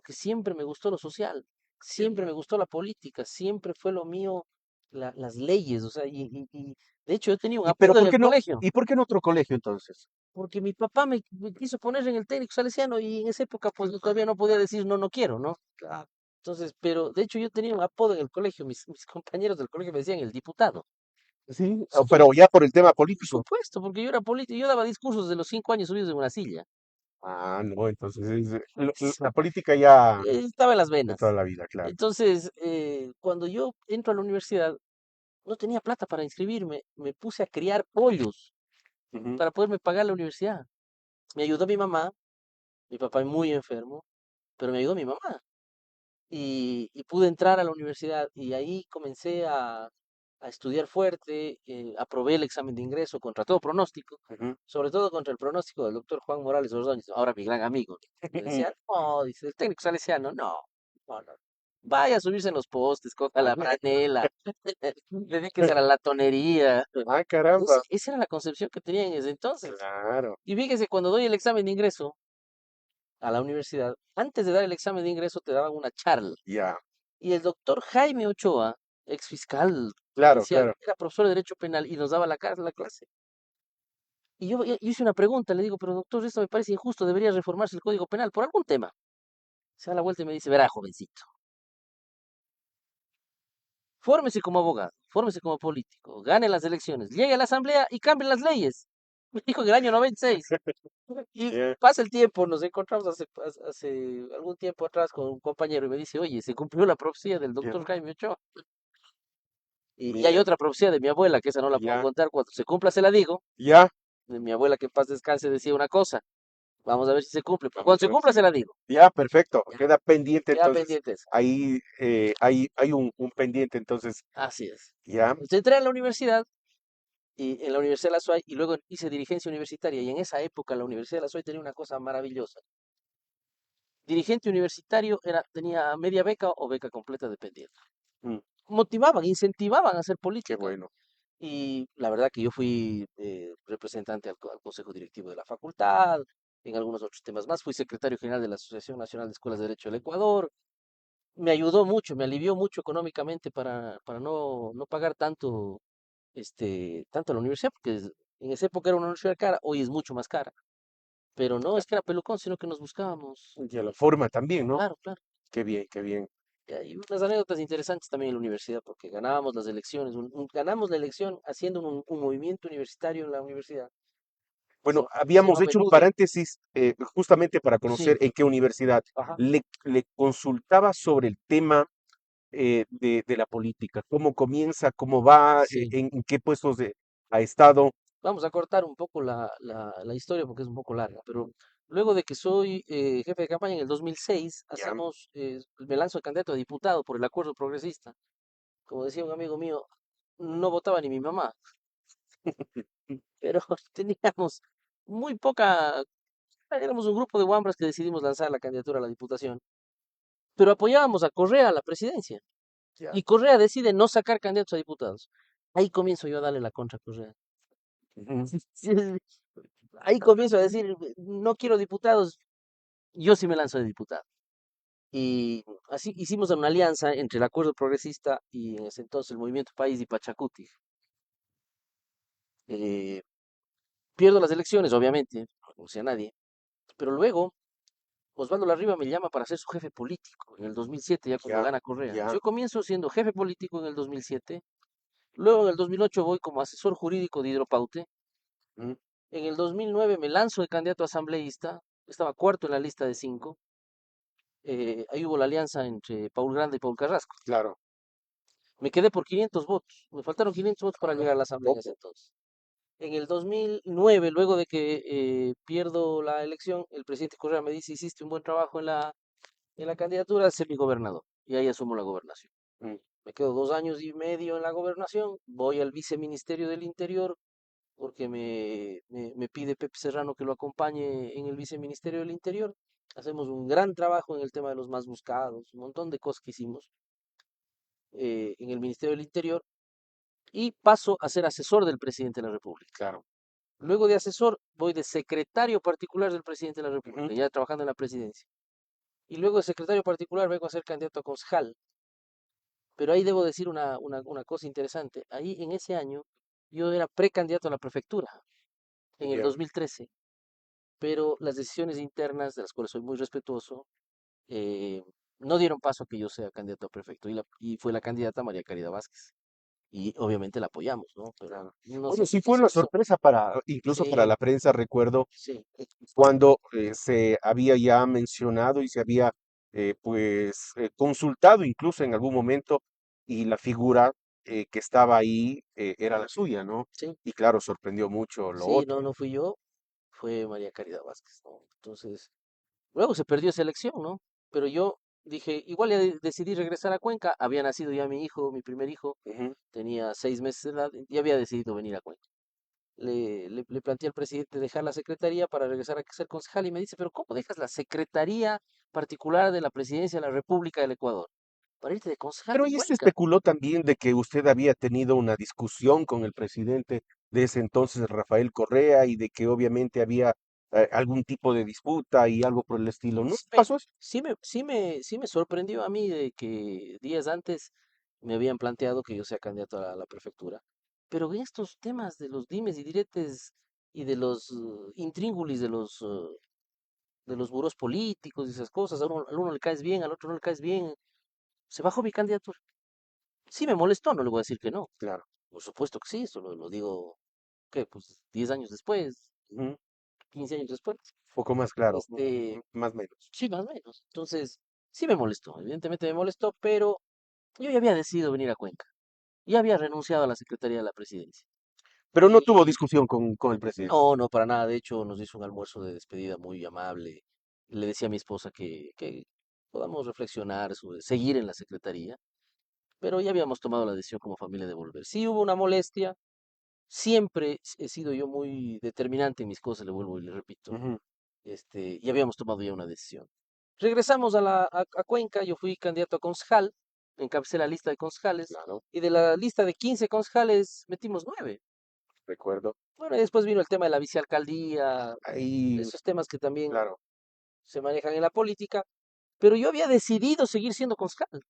siempre me gustó lo social, siempre me gustó la política, siempre fue lo mío las leyes, o sea, de hecho yo tenía un apodo en por el qué no? colegio, ¿Y por qué en otro colegio entonces? porque mi papá me quiso poner en el técnico salesiano y en esa época pues yo todavía no podía decir no, no quiero, ¿no? Ah, Entonces, pero de hecho yo tenía un apodo en el colegio, mis compañeros del colegio me decían el diputado. sí, Sí, pero ya por el tema por político. supuesto, porque yo era político, yo daba discursos de los 5 años subidos en una silla. Ah, no, entonces la política ya Estaba en las de toda venas. la vida, claro. Entonces, cuando yo entro a la universidad, no tenía plata para inscribirme, me puse a criar pollos Ujú, para poderme pagar la universidad. Me ayudó mi papá es muy enfermo, pero me ayudó mi mamá. Y pude entrar a la universidad y ahí comencé a estudiar fuerte, aprobé el examen de ingreso contra todo pronóstico, ujú. sobre todo contra el pronóstico del doctor Juan Morales Ordóñez, ahora mi gran amigo. Me decía, no, dice, el técnico salesiano, no, no, no. Vaya a subirse en los postes, coja la franela, dedíquese a la latonería. Ah, caramba. Esa era la concepción que tenía en ese entonces. Claro, Y fíjese, cuando doy el examen de ingreso a la universidad, antes de dar el examen de ingreso te daban una charla. ya. Y el doctor Jaime Ochoa, ex fiscal Claro, provincial, claro. era profesor de Derecho Penal y nos daba la clase. Y yo hice una pregunta, le digo, pero doctor, esto me parece injusto, debería reformarse el Código Penal por algún tema. Se da la vuelta y me dice, verá, jovencito, fórmese como abogado, fórmese como político, gane las elecciones, llegue a la asamblea y cambie las leyes. Me dijo en el año 96. Y Ya, pasa el tiempo, nos encontramos hace algún tiempo atrás con un compañero y me dice, oye, se cumplió la profecía del ya, doctor Jaime Ochoa. Y hay mira, otra profecía de mi abuela, que esa no la puedo ya, contar, cuando se cumpla se la digo. ya. De mi abuela, que en paz descanse, decía una cosa. Vamos a ver si se cumple. Pero cuando Vamos a se ver cumpla si. se la digo. Ya, perfecto. Ya, Queda pendiente queda entonces. pendiente esa. Ahí hay un pendiente entonces. Así es. Ya. Entonces entré a la universidad, y en la Universidad de la SUAY, y luego hice dirigencia universitaria. Y en esa época la Universidad de la SUAY tenía una cosa maravillosa. Dirigente universitario tenía media beca o beca completa dependiendo. Mm, Motivaban, incentivaban a hacer qué política. bueno. Y la verdad que yo fui representante al Consejo Directivo de la facultad, en algunos otros temas más. Fui secretario general de la Asociación Nacional de Escuelas de Derecho del Ecuador. Me ayudó mucho, me alivió mucho económicamente para no pagar tanto la universidad, porque en esa época era una universidad cara, hoy es mucho más cara. Pero no es que era pelucón, sino que nos buscábamos. Y a la forma también, ¿no? Claro, claro. Qué bien, qué bien. Y hay unas anécdotas interesantes también en la universidad, porque ganábamos las elecciones, ganamos la elección haciendo un movimiento universitario en la universidad. Bueno, Se habíamos llama hecho un Menudo. paréntesis justamente para conocer Sí, en qué universidad. ajá, Le consultaba sobre el tema de la política, cómo comienza, cómo va, sí. en qué puestos ha estado. Vamos a cortar un poco la historia porque es un poco larga, pero luego de que soy jefe de campaña en el 2006, Ya. me lanzo de candidato a diputado por el Acuerdo Progresista. Como decía un amigo mío, no votaba ni mi mamá, pero teníamos muy poca, éramos un grupo de guambras que decidimos lanzar la candidatura a la diputación, pero apoyábamos a Correa a la presidencia. Ya. Y Correa decide no sacar candidatos a diputados. Ahí comienzo yo a darle la contra a Correa. Ujú. Ahí comienzo a decir, no quiero diputados, yo sí me lanzo de diputado. Y así hicimos una alianza entre el Acuerdo Progresista y en ese entonces el Movimiento País y Pachacuti. Eh, Pierdo las elecciones, obviamente, no conocía a nadie, pero luego Osvaldo Larriba me llama para ser su jefe político en el 2007, ya cuando Ya, gana Correa. ya. Yo comienzo siendo jefe político en el 2007, luego en el 2008 voy como asesor jurídico de Hidropaute, Mm, en el 2009 me lanzo de candidato a asambleísta, estaba cuarto en la lista de 5, ahí hubo la alianza entre Paul Grande y Paul Carrasco. claro. Me quedé por 500 votos, me faltaron 500 votos para Ah, llegar a la asamblea en ese poco. entonces. En el 2009, luego de que pierdo la elección, el presidente Correa me dice, hiciste un buen trabajo en la candidatura, sé mi gobernador. Y ahí asumo la gobernación. Mm, Me quedo 2 años y medio en la gobernación, voy al viceministerio del Interior, porque me pide Pepe Serrano que lo acompañe en el viceministerio del Interior. Hacemos un gran trabajo en el tema de los más buscados, un montón de cosas que hicimos en el Ministerio del Interior y paso a ser asesor del presidente de la República. claro. Luego de asesor, voy de secretario particular del presidente de la Ujú. República, ya trabajando en la presidencia. Y luego de secretario particular vengo a ser candidato a concejal. Pero ahí debo decir una cosa interesante. Ahí en ese año yo era precandidato a la prefectura, en el Ya. 2013, pero las decisiones internas, de las cuales soy muy respetuoso, eh, no dieron paso a que yo sea candidato a prefecto y fue la candidata María Caridad Vázquez. Y obviamente la apoyamos, ¿no? Pero Claro. no Bueno, sé, sí fue una sorpresa para, incluso para sí, la prensa, recuerdo, sí, cuando se había ya mencionado y se había consultado incluso en algún momento y la figura que estaba ahí era la suya, ¿no? sí, Y claro, sorprendió mucho lo sí, no, otro. no fui yo, fue María Caridad Vázquez, ¿no? Entonces, luego se perdió esa elección, ¿no? Pero yo dije, igual ya decidí regresar a Cuenca, había nacido ya mi hijo, mi primer hijo, Ujú. tenía 6 meses de edad y había decidido venir a Cuenca. Le planteé al presidente dejar la secretaría para regresar a ser concejal y me dice, pero ¿cómo dejas la secretaría particular de la presidencia de la República del Ecuador para irte de concejal Pero de ahí se Cuenca? especuló también de que usted había tenido una discusión con el presidente de ese entonces, Rafael Correa, y de que obviamente había algún tipo de disputa y algo por el estilo. ¿No Sí pasó eso? sí me sorprendió a mí de que días antes me habían planteado que yo sea candidato a la prefectura, pero en estos temas de los dimes y diretes y de los intríngulis de los buros políticos y esas cosas, al uno le caes bien, al otro no le caes bien, se bajó mi candidatura. Sí me molestó, no le voy a decir que no. Claro. Por supuesto que sí, eso lo digo, ¿qué? Pues 10 años después, Ujú. 15 años después. Poco más claro, Este, más o menos. sí, más o menos. Entonces, sí me molestó, evidentemente me molestó, pero yo ya había decidido venir a Cuenca. Ya había renunciado a la Secretaría de la Presidencia. Pero no tuvo Y discusión con el presidente. no, no, para nada. De hecho, nos hizo un almuerzo de despedida muy amable. Le decía a mi esposa que podamos reflexionar sobre seguir en la Secretaría, pero ya habíamos tomado la decisión como familia de volver. Sí hubo una molestia. Siempre he sido yo muy determinante en mis cosas, le vuelvo y le repito. Ujú. Y habíamos tomado ya una decisión. Regresamos a Cuenca, yo fui candidato a concejal, encabecé la lista de concejales, Claro, y de la lista de 15 concejales metimos 9. recuerdo. Bueno, y después vino el tema de la vicealcaldía, Ahí, esos temas que también claro. se manejan en la política, pero yo había decidido seguir siendo concejal,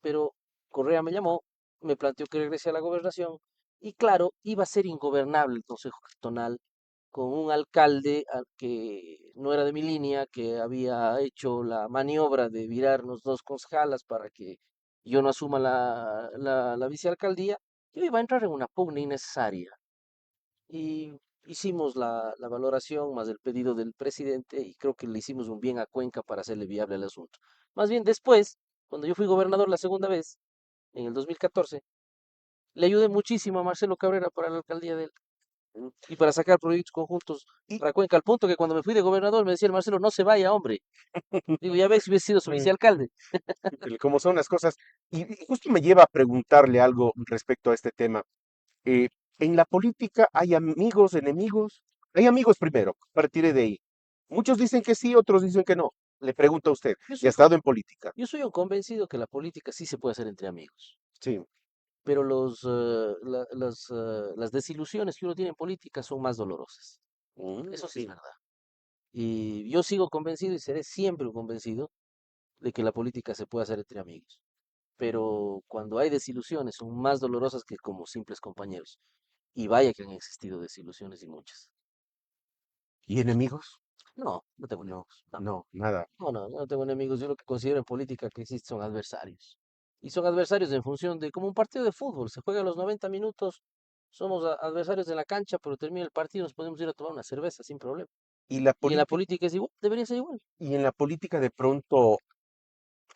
pero Correa me llamó, me planteó que regrese a la gobernación, y claro, iba a ser ingobernable el Consejo Cantonal con un alcalde que no era de mi línea, que había hecho la maniobra de virarnos dos concejalas para que yo no asuma la vicealcaldía, yo iba a entrar en una pugna innecesaria. Y hicimos la valoración más el pedido del presidente y creo que le hicimos un bien a Cuenca para hacerle viable el asunto. Más bien después, cuando yo fui gobernador la segunda vez, en el 2014, le ayudé muchísimo a Marcelo Cabrera para la alcaldía de él Mm. y para sacar proyectos conjuntos Y para Cuenca, al punto que cuando me fui de gobernador me decía el Marcelo, no se vaya, hombre. Digo, ya ves si hubiese sido su mm, vicealcalde. como son las cosas, y justo me lleva a preguntarle algo respecto a este tema. Eh, en la política hay amigos, enemigos. Hay amigos primero, partiré de ahí. Muchos dicen que sí, otros dicen que no. Le pregunto a usted, Yo que ha soy, estado en política. yo soy un convencido que la política sí se puede hacer entre amigos, Sí. pero las desilusiones que uno tiene en política son más dolorosas. Eso sí es Sí. verdad. Y yo sigo convencido y seré siempre convencido de que la política se puede hacer entre amigos. Pero cuando hay desilusiones son más dolorosas que como simples compañeros. Y vaya que han existido desilusiones y muchas. ¿Y enemigos? No, no tengo No, enemigos. No, no, nada. no, no, no tengo enemigos. Yo lo que considero en política que existen son adversarios. Y son adversarios en función de, como un partido de fútbol, se juega a los 90 minutos, somos adversarios de la cancha, pero termina el partido, nos podemos ir a tomar una cerveza sin problema. ¿Y la Y en la política, política es igual, debería ser igual. y en la política de pronto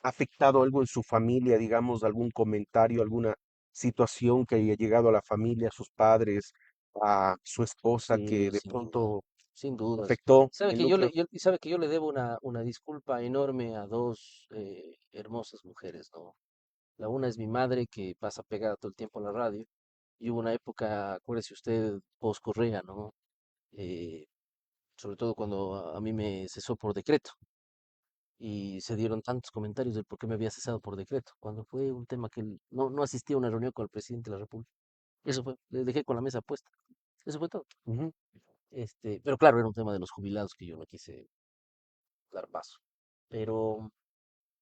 ha afectado algo en su familia, digamos, algún comentario, alguna situación que haya llegado a la familia, a sus padres, a su esposa, Sí, que de sin duda, pronto sin dudas. afectó Sabe el que yo núcleo? y sabe que yo le debo una disculpa enorme a dos hermosas mujeres, ¿no? La una es mi madre que pasa pegada todo el tiempo a la radio. Y hubo una época, acuérdese usted, post Correa, ¿no? Eh, Sobre todo cuando a mí me cesó por decreto. Y se dieron tantos comentarios del por qué me había cesado por decreto, cuando fue un tema que no asistí a una reunión con el presidente de la República. Eso fue, le dejé con la mesa puesta. Eso fue todo. Ujú. Pero claro, era un tema de los jubilados que yo no quise dar paso. Pero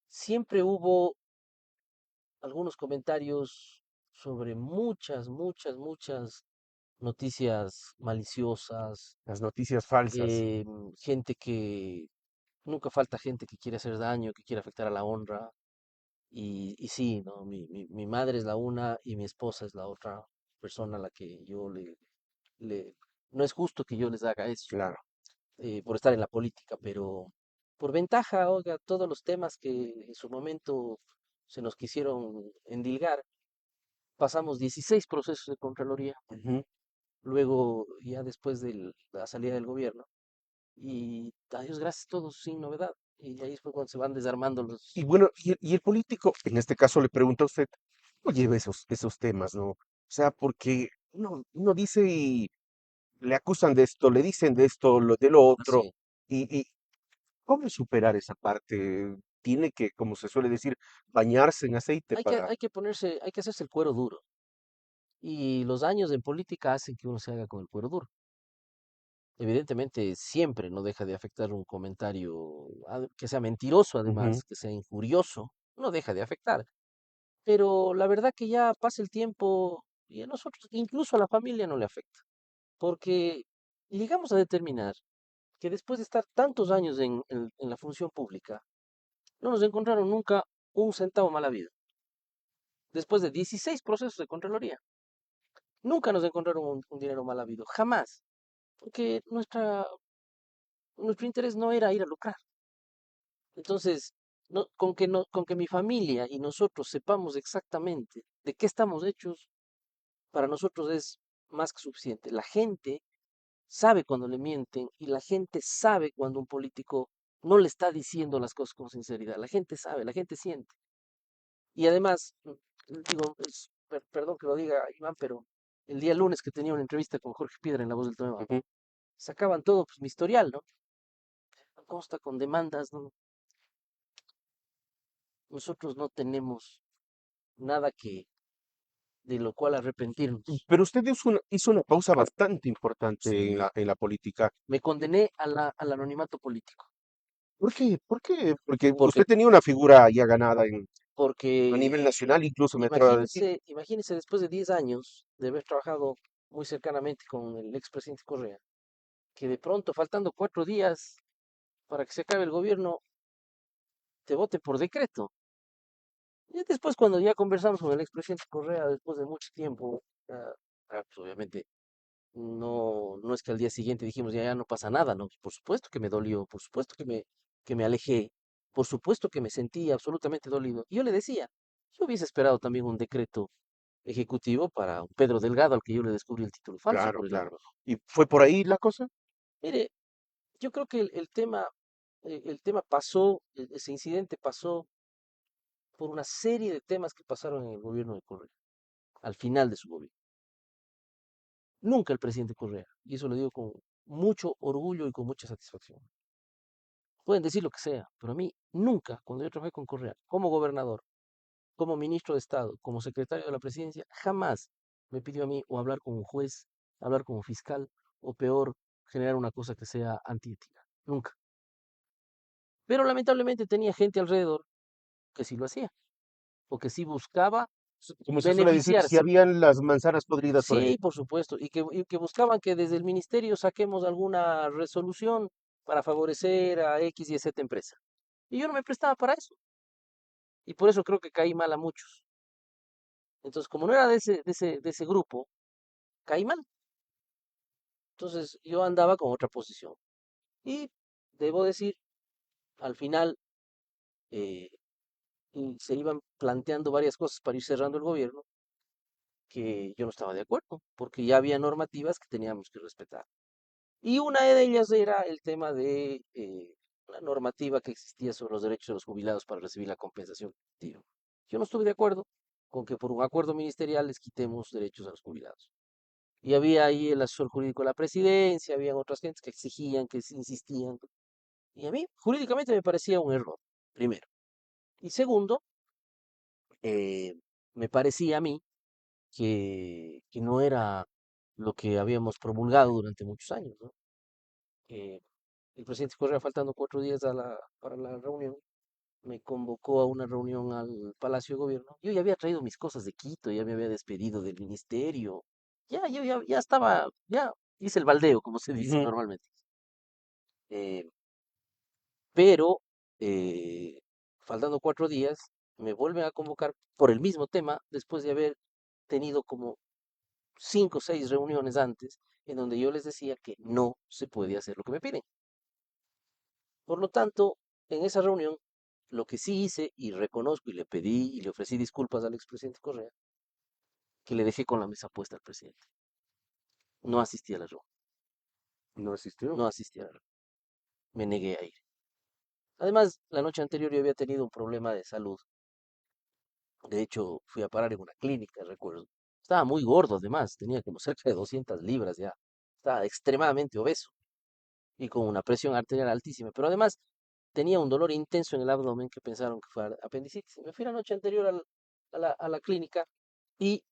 siempre hubo algunos comentarios sobre muchas noticias maliciosas, Las noticias falsas, gente que, nunca falta gente que quiere hacer daño, que quiere afectar a la honra. Y sí, ¿no? Mi madre es la una y mi esposa es la otra persona a la que le... No es justo que yo les haga eso, claro. por estar en la política, pero por ventaja, oiga, todos los temas que en su momento se nos quisieron endilgar, pasamos 16 procesos de Contraloría, Ujú. luego ya después de la salida del gobierno, y a Dios gracias, todos sin novedad. Y ahí fue cuando se van desarmando Y los... bueno, y el político, en este caso le pregunto a usted, ¿cómo lleva esos temas, no? O sea, porque uno dice y le acusan de esto, le dicen de esto, de lo otro, Así. y ¿cómo superar esa parte? Tiene que, como se suele decir, bañarse en aceite para... Hay que ponerse, hay que hacerse el cuero duro. Y los años en política hacen que uno se haga con el cuero duro. Evidentemente, siempre no deja de afectar un comentario que sea mentiroso, Ujú. además, que sea injurioso, no deja de afectar. Pero la verdad que ya pasa el tiempo y a nosotros, incluso a la familia, no le afecta. Porque llegamos a determinar que después de estar tantos años en la función pública, no nos encontraron nunca un centavo mal habido. Después de 16 procesos de Contraloría, nunca nos encontraron un dinero mal habido, jamás. Porque nuestro interés no era ir a lucrar. Entonces, con que mi familia y nosotros sepamos exactamente de qué estamos hechos, para nosotros es más que suficiente. La gente sabe cuando le mienten y la gente sabe cuando un político no le está diciendo las cosas con sinceridad. La gente sabe, la gente siente. Y además, digo, perdón que lo diga, Iván, pero el día lunes que tenía una entrevista con Jorge Piedra en La Voz del Tema, Ujú. sacaban todo, pues mi historial, ¿no? Consta con demandas, ¿no? Nosotros no tenemos nada que de lo cual arrepentirnos. Pero usted hizo una pausa bastante importante Sí. en la política. Me condené al anonimato político, ¿Por qué? ¿Por qué? Porque porque, usted tenía una figura ya ganada a porque nivel nacional, incluso me atrevo a decir. imagínese después de 10 años de haber trabajado muy cercanamente con el expresidente Correa, que de pronto, faltando 4 días para que se acabe el gobierno, te vote por decreto. Y después, cuando ya conversamos con el expresidente Correa, después de mucho tiempo, pues obviamente no es que al día siguiente dijimos ya no pasa nada, no, por supuesto que me dolió, por supuesto que me alejé, por supuesto que me sentí absolutamente dolido. Y yo le decía, yo hubiese esperado también un decreto ejecutivo para un Pedro Delgado al que yo le descubrí el título falso, Claro, por claro. ejemplo. ¿Y fue por ahí la cosa? Mire, yo creo que el tema pasó, ese incidente pasó por una serie de temas que pasaron en el gobierno de Correa, al final de su gobierno. Nunca el presidente Correa, y eso lo digo con mucho orgullo y con mucha satisfacción. Pueden decir lo que sea, pero a mí nunca, cuando yo trabajé con Correa, como gobernador, como ministro de Estado, como secretario de la presidencia, jamás me pidió a mí o hablar con un juez, hablar con un fiscal, o peor, generar una cosa que sea antiética. Nunca. Pero lamentablemente tenía gente alrededor que sí lo hacía, o que sí buscaba Como se suele decir, si beneficiarse. habían las manzanas podridas por ahí. Sí, por supuesto, y que buscaban que desde el ministerio saquemos alguna resolución para favorecer a X y Z empresa. Y yo no me prestaba para eso. Y por eso creo que caí mal a muchos. Entonces, como no era de ese grupo, caí mal. Entonces, yo andaba con otra posición. Y debo decir, al final eh, se iban planteando varias cosas para ir cerrando el gobierno que yo no estaba de acuerdo, porque ya había normativas que teníamos que respetar. Y una de ellas era el tema de la normativa que existía sobre los derechos de los jubilados para recibir la compensación. Tío, yo no estuve de acuerdo con que por un acuerdo ministerial les quitemos derechos a los jubilados. Y había ahí el asesor jurídico de la presidencia, habían otras gentes que exigían, que insistían. Y a mí, jurídicamente, me parecía un error, primero. Y segundo, eh, me parecía a mí que no era lo que habíamos promulgado durante muchos años, ¿no? Eh, el presidente Correa, faltando 4 días para la reunión, me convocó a una reunión al Palacio de Gobierno. Yo ya había traído mis cosas de Quito, ya me había despedido del ministerio. Ya estaba, ya hice el baldeo, como se dice Ujú. normalmente. Eh, pero, eh, faltando 4 días, me vuelven a convocar por el mismo tema, después de haber tenido como 5 o 6 reuniones antes, en donde yo les decía que no se puede hacer lo que me piden. Por lo tanto, en esa reunión, lo que sí hice, y reconozco y le pedí y le ofrecí disculpas al expresidente Correa, que le dejé con la mesa puesta al presidente. No asistí a la reunión, No asistió. no asistí a la reunión, me negué a ir. Además, la noche anterior yo había tenido un problema de salud. De hecho, fui a parar en una clínica, recuerdo. Estaba muy gordo, además, tenía como cerca de 200 libras ya. Estaba extremadamente obeso y con una presión arterial altísima. Pero además, tenía un dolor intenso en el abdomen que pensaron que fue apendicitis. Me fui la noche anterior a la clínica y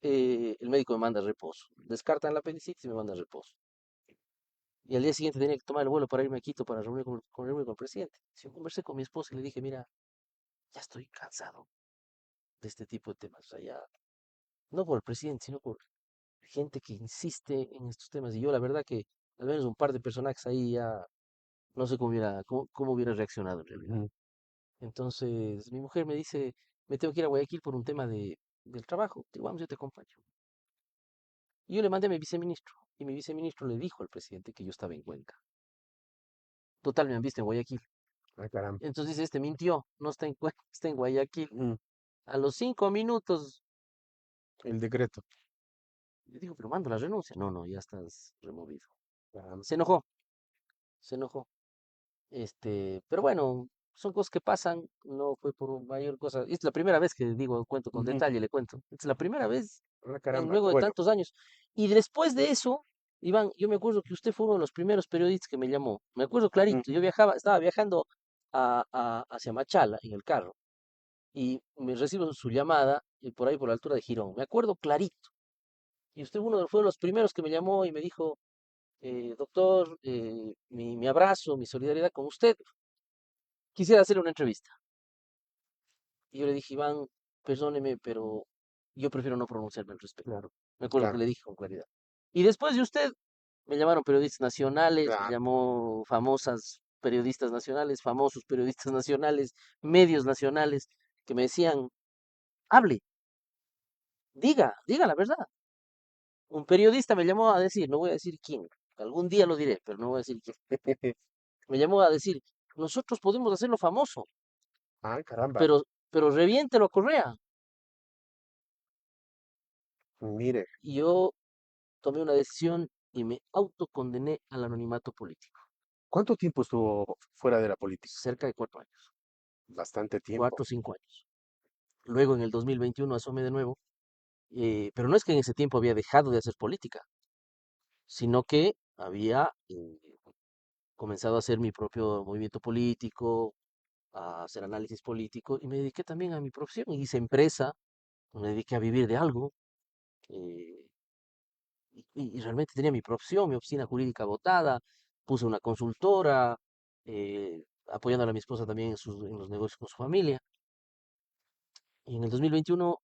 el médico me manda reposo. Descartan la apendicitis y me manda reposo. Y al día siguiente tenía que tomar el vuelo para irme a Quito para reunirme con el presidente. Yo conversé con mi esposa y le dije, mira, ya estoy cansado de este tipo de temas. O sea, ya, no por el presidente, sino por gente que insiste en estos temas. Y yo, la verdad que al menos un par de personajes ahí ya no sé cómo hubiera reaccionado en realidad. Ujú. Entonces, mi mujer me dice, me tengo que ir a Guayaquil por un tema del trabajo. Digo, vamos, yo te acompaño. Y yo le mandé a mi viceministro. Y mi viceministro le dijo al presidente que yo estaba en Cuenca. Total, me han visto en Guayaquil. Ah, caramba. Entonces dice, este mintió, no está en Cuenca, está en Guayaquil. Ujú. A los 5 minutos, El decreto. le digo, pero mando la renuncia. No, no, ya estás removido. Caramba. Se enojó, se enojó. Pero bueno, son cosas que pasan, no fue por mayor cosa. Es la primera vez que digo, cuento con Ujú. detalle, le cuento. Es la primera vez Ah, caramba. luego de Bueno. tantos años. Y después de eso, Iván, yo me acuerdo que usted fue uno de los primeros periodistas que me llamó. Me acuerdo Ujú. clarito, estaba viajando hacia Machala en el carro y me recibo su llamada y por ahí por la altura de Girón. Me acuerdo clarito. Y usted fue uno de los primeros que me llamó y me dijo, doctor, mi abrazo, mi solidaridad con usted. Quisiera hacerle una entrevista. Y yo le dije, Iván, perdóneme, pero yo prefiero no pronunciarme al respecto. Claro. Me acuerdo que Claro. le dije con claridad. Y después de usted, me llamaron periodistas nacionales, me Claro. llamó famosas periodistas nacionales, famosos periodistas nacionales, medios nacionales, que me decían, hable, diga la verdad. Un periodista me llamó a decir, no voy a decir quién, algún día lo diré, pero no voy a decir quién. Me llamó a decir, nosotros podemos hacerlo famoso, Ah, caramba. pero reviéntelo a Correa. Mire, Y yo tomé una decisión y me autocondené al anonimato político. ¿cuánto tiempo estuvo fuera de la política? Cerca de 4 años, Bastante tiempo. 4 o 5 años. Luego en el 2021 asomé de nuevo, pero no es que en ese tiempo había dejado de hacer política, sino que había comenzado a hacer mi propio movimiento político, a hacer análisis político y me dediqué también a mi profesión. Hice empresa, me dediqué a vivir de algo eh, y realmente tenía mi profesión, mi oficina jurídica votada, puse una consultora, apoyándole a mi esposa también en los negocios con su familia. Y en el 2021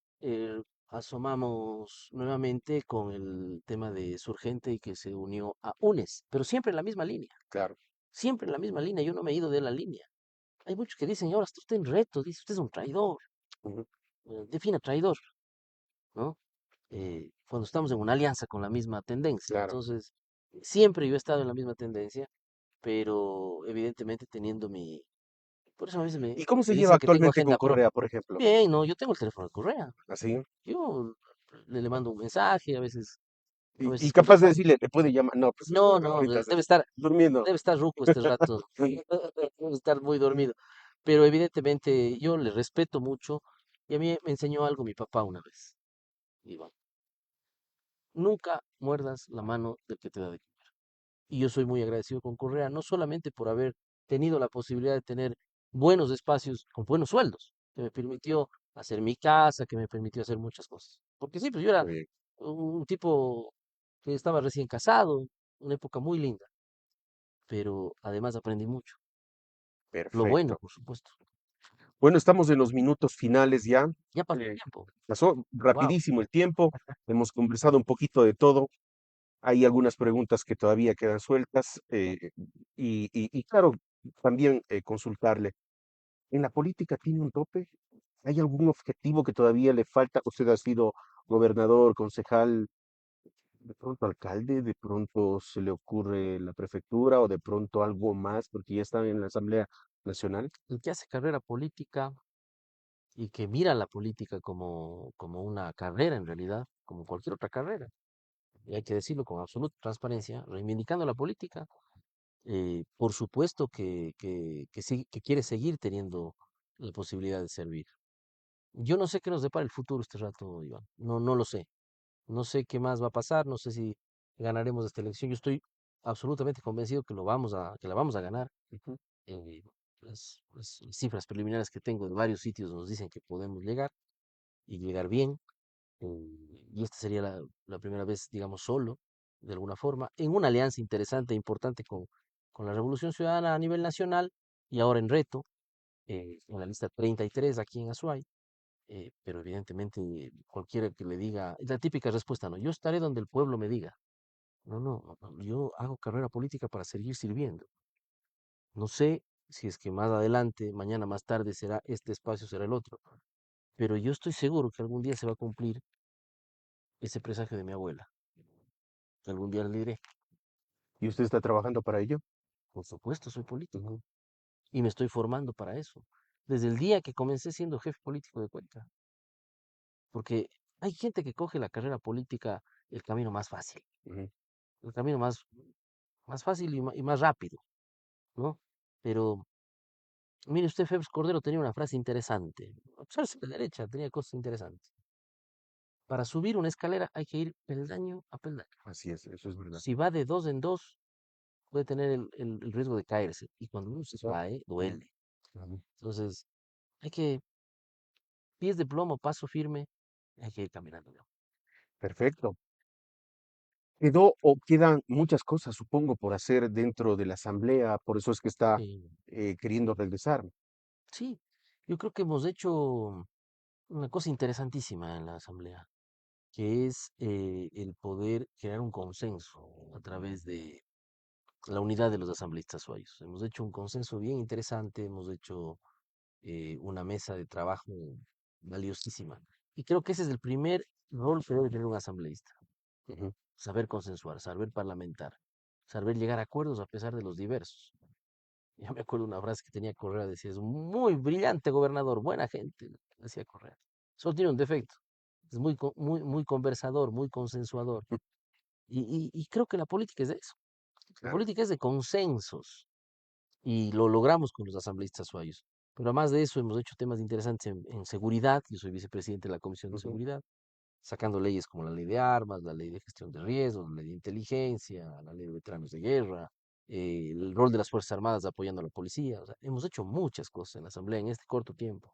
asomamos nuevamente con el tema de Surgente y que se unió a UNES, pero siempre en la misma línea, Claro. siempre en la misma línea. Yo no me he ido de la línea. Hay muchos que dicen, ahora está usted en reto, dice, usted es un traidor, Ujú. defina traidor, ¿no? Cuando estamos en una alianza con la misma tendencia. Claro. Entonces, siempre yo he estado en la misma tendencia, pero evidentemente teniendo Por eso a veces ¿Y cómo se me lleva dicen que tengo actualmente con agenda Correa, propia. por ejemplo? Bien, no, yo tengo el teléfono de Correa. ¿Así? Yo le mando un mensaje, a Y veces capaz de conversamos. decirle, le puede llamar. No, pues No, no, ahorita debe estás estar, durmiendo. debe estar ruco este rato, debe estar muy dormido. Pero evidentemente yo le respeto mucho y a mí me enseñó algo mi papá una vez. Iván, nunca muerdas la mano del que te da de comer. Y yo soy muy agradecido con Correa, no solamente por haber tenido la posibilidad de tener buenos espacios con buenos sueldos, que me permitió hacer mi casa, que me permitió hacer muchas cosas. Porque sí, pues yo era Muy bien. un tipo que estaba recién casado, una época muy linda, pero además aprendí mucho. Lo bueno, Perfecto. por supuesto. Bueno, estamos en los minutos finales ya. Ya pasó el eh, tiempo. Pasó Wow. rapidísimo el tiempo. Hemos conversado un poquito de todo. Hay algunas preguntas que todavía quedan sueltas y claro, también consultarle. ¿En la política tiene un tope? ¿Hay algún objetivo que todavía le falta? Usted ha sido gobernador, concejal, de pronto alcalde, de pronto se le ocurre la prefectura o de pronto algo más porque ya está en la Asamblea Nacional. El que hace carrera política y que mira la política como una carrera en realidad, como cualquier otra carrera, y hay que decirlo con absoluta transparencia, reivindicando la política, por supuesto que quiere seguir teniendo la posibilidad de servir. Yo no sé qué nos depara el futuro este rato, Iván. No, no lo sé. No sé qué más va a pasar. No sé si ganaremos esta elección. Yo estoy absolutamente convencido que la vamos a ganar. Ujú. Eh, las cifras preliminares que tengo de varios sitios nos dicen que podemos llegar y llegar bien. Y esta sería la primera vez, digamos, solo, de alguna forma, en una alianza interesante e importante con la Revolución Ciudadana a nivel nacional y ahora en reto, en la lista 33 aquí en Azuay. Pero evidentemente cualquiera que le diga, es la típica respuesta, no, yo estaré donde el pueblo me diga. No, no, no, yo hago carrera política para seguir sirviendo. No sé si es que más adelante, mañana más tarde será este espacio, será el otro, pero yo estoy seguro que algún día se va a cumplir ese presagio de mi abuela, que algún día le diré, ¿Y usted está trabajando para ello? por supuesto, soy político Ujú. y me estoy formando para eso. Desde el día que comencé siendo jefe político de Cuenca, porque hay gente que coge la carrera política el camino más fácil, Ujú. el camino más fácil y más rápido, ¿no? Pero mire usted, Febres Cordero tenía una frase interesante. Observe la derecha, tenía cosas interesantes. Para subir una escalera hay que ir peldaño a peldaño. Así es, eso es verdad. Si va de dos en dos, puede tener el riesgo de caerse. Y cuando uno se Exacto. cae, Ujú. duele. Ujú. Entonces, hay que, pies de plomo, paso firme, hay que ir caminando. Perfecto. Quedó o quedan muchas cosas, supongo, por hacer dentro de la asamblea, por eso es que está Eh, queriendo regresar. sí, yo creo que hemos hecho una cosa interesantísima en la Asamblea, que es el poder crear un consenso a través de la unidad de los asambleístas suayos. Hemos hecho un consenso bien interesante, hemos hecho una mesa de trabajo valiosísima. Y creo que ese es el primer rol que debe tener un asambleísta, Ujú. saber consensuar, saber parlamentar, saber llegar a acuerdos a pesar de los diversos. Ya me acuerdo una frase que tenía Correa, decía, es muy brillante gobernador, buena gente, decía Correa. Solo tiene un defecto, es muy conversador, muy consensuador. Y creo que la política es de eso. La Claro. política es de consensos y lo logramos con los asambleístas suayos. Pero además de eso, hemos hecho temas interesantes en seguridad. Yo soy vicepresidente de la Comisión de Ujú. Seguridad, sacando leyes como la ley de armas, la ley de gestión de riesgos, la ley de inteligencia, la ley de veteranos de guerra, el rol de las Fuerzas Armadas apoyando a la policía. O sea, hemos hecho muchas cosas en la Asamblea en este corto tiempo.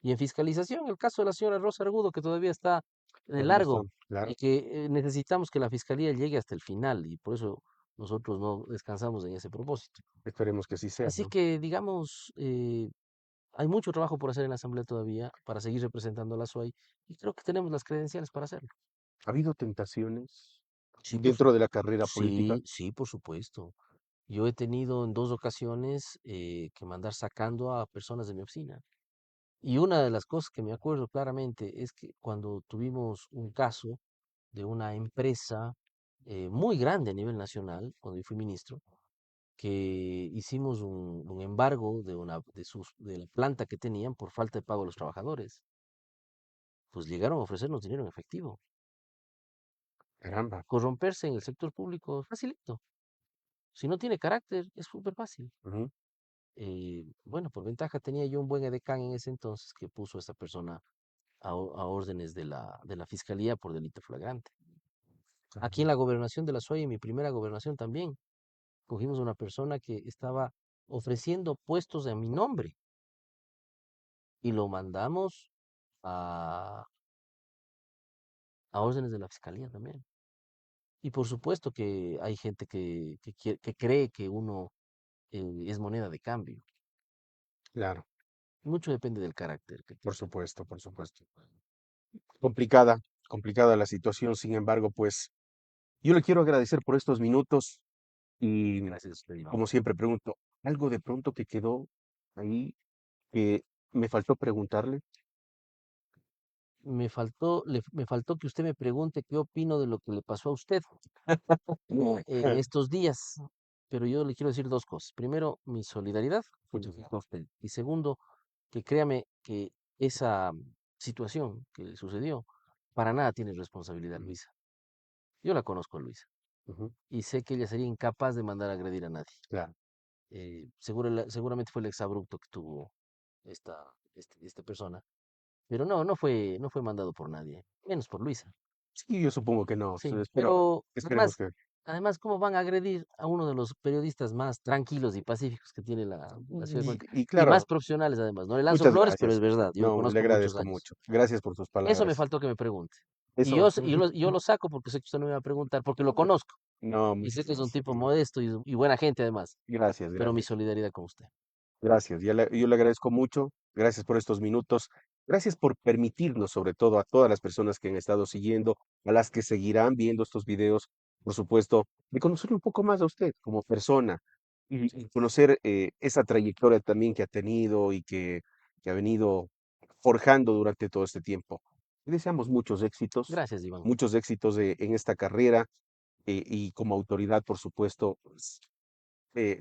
Y en fiscalización, el caso de la señora Rosa Argudo, que todavía está en el Todavía está, largo y claro. que necesitamos que la Fiscalía llegue hasta el final y por eso nosotros no descansamos en ese propósito. Esperemos que así sea, Así ¿no? que, digamos, hay mucho trabajo por hacer en la Asamblea todavía para seguir representando a la SUAY y creo que tenemos las credenciales para hacerlo. ¿Ha habido tentaciones Sí, por dentro de la supuesto. carrera política? Sí, sí, por supuesto. Yo he tenido en dos ocasiones que mandar sacando a personas de mi oficina. Y una de las cosas que me acuerdo claramente es que cuando tuvimos un caso de una empresa muy grande a nivel nacional, cuando yo fui ministro, que hicimos un embargo de la planta que tenían por falta de pago a los trabajadores, pues llegaron a ofrecernos dinero en efectivo. Caramba. Corromperse en el sector público, facilito. Si no tiene carácter, es súper fácil. Ujú. Bueno, por ventaja tenía yo un buen edecán en ese entonces que puso a esta persona a órdenes de la fiscalía por delito flagrante. Aquí en Caramba. la gobernación de la SUAY, en mi primera gobernación también, cogimos a una persona que estaba ofreciendo puestos a mi nombre y lo mandamos a, a órdenes de la fiscalía también. Y por supuesto que hay gente que cree que uno es moneda de cambio. Claro. Mucho depende del carácter que Por tenga. supuesto, por supuesto. Complicada, complicada la situación, sin embargo, pues yo le quiero agradecer por estos minutos y Gracias, Iván. como siempre pregunto, algo de pronto que quedó ahí que me faltó preguntarle. Me faltó que usted me pregunte qué opino de lo que le pasó a usted en estos días, pero yo le quiero decir dos cosas. Primero, mi solidaridad con usted. Y segundo, que créame que esa situación que le sucedió, para nada tiene responsabilidad Ujú, Luisa. Yo la conozco a Luisa ujú, y sé que ella sería incapaz de mandar a agredir a nadie. claro. Seguramente fue el exabrupto que tuvo esta persona, pero no fue mandado por nadie, menos por Luisa. Sí, yo supongo que no. Sí, Espero, pero esperemos que. ¿cómo van a agredir a uno de los periodistas más tranquilos y pacíficos que tiene la ciudad de Cuenca? Y Y más claro, profesionales además. No le lanzo muchas flores, pero es gracias. verdad, yo lo No, le conozco muchos agradezco años. mucho. Gracias por sus Eso me palabras. faltó que me pregunte. Eso. Yo lo saco porque sé que usted no me va a preguntar, porque lo conozco. No, Y sé que es un muchísimas. tipo modesto y buena gente además. Gracias, Pero mi gracias. solidaridad con usted. Gracias, yo le agradezco mucho. Gracias por estos minutos. Gracias por permitirnos, sobre todo a todas las personas que han estado siguiendo, a las que seguirán viendo estos videos, por supuesto, de conocer un poco más a usted como persona y conocer esa trayectoria también que ha tenido y que ha venido forjando durante todo este tiempo. Le deseamos Gracias, Iván. muchos éxitos en esta carrera y como autoridad, por supuesto, pues,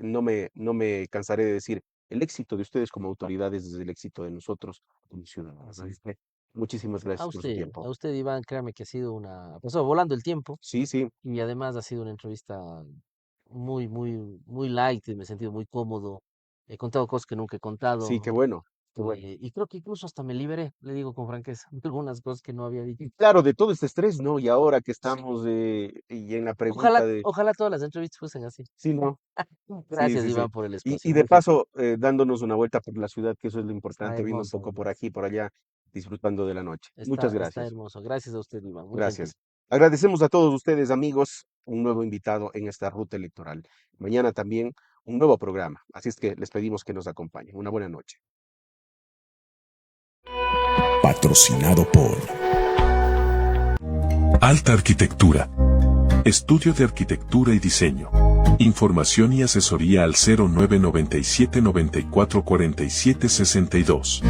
no me cansaré de decir, el éxito de ustedes como autoridades es el éxito de nosotros como ciudadanos. Así es que muchísimas gracias por su tiempo. A usted, Iván, créame que ha sido ha pasado volando el tiempo Sí, sí, y además ha sido una entrevista muy light, me he sentido muy cómodo. He contado cosas que nunca he sí, qué contado bueno, qué bueno. y creo que incluso hasta me liberé, le digo con franqueza, de algunas cosas que no había dicho. Y claro, de todo este estrés, ¿no? Y ahora que Sí. estamos y en la pregunta de, Ojalá todas las entrevistas fuesen así. sí, ¿no? Sí, Gracias, sí, sí. Iván, por el Y espacio, de muy gentil. paso, dándonos una vuelta por la ciudad, que eso es lo Está importante, viendo un hermoso, poco por aquí, por allá, disfrutando de la noche. Muchas está gracias. hermoso. Gracias a usted, Iván, muy gentil. Gracias. Agradecemos a todos ustedes, amigos, un nuevo invitado en esta ruta electoral. Mañana también un nuevo programa. Así es que les pedimos que nos acompañen. Una buena noche. Patrocinado por Alta Arquitectura. Estudio de Arquitectura y Diseño. Información y asesoría al 0997 94 47 62.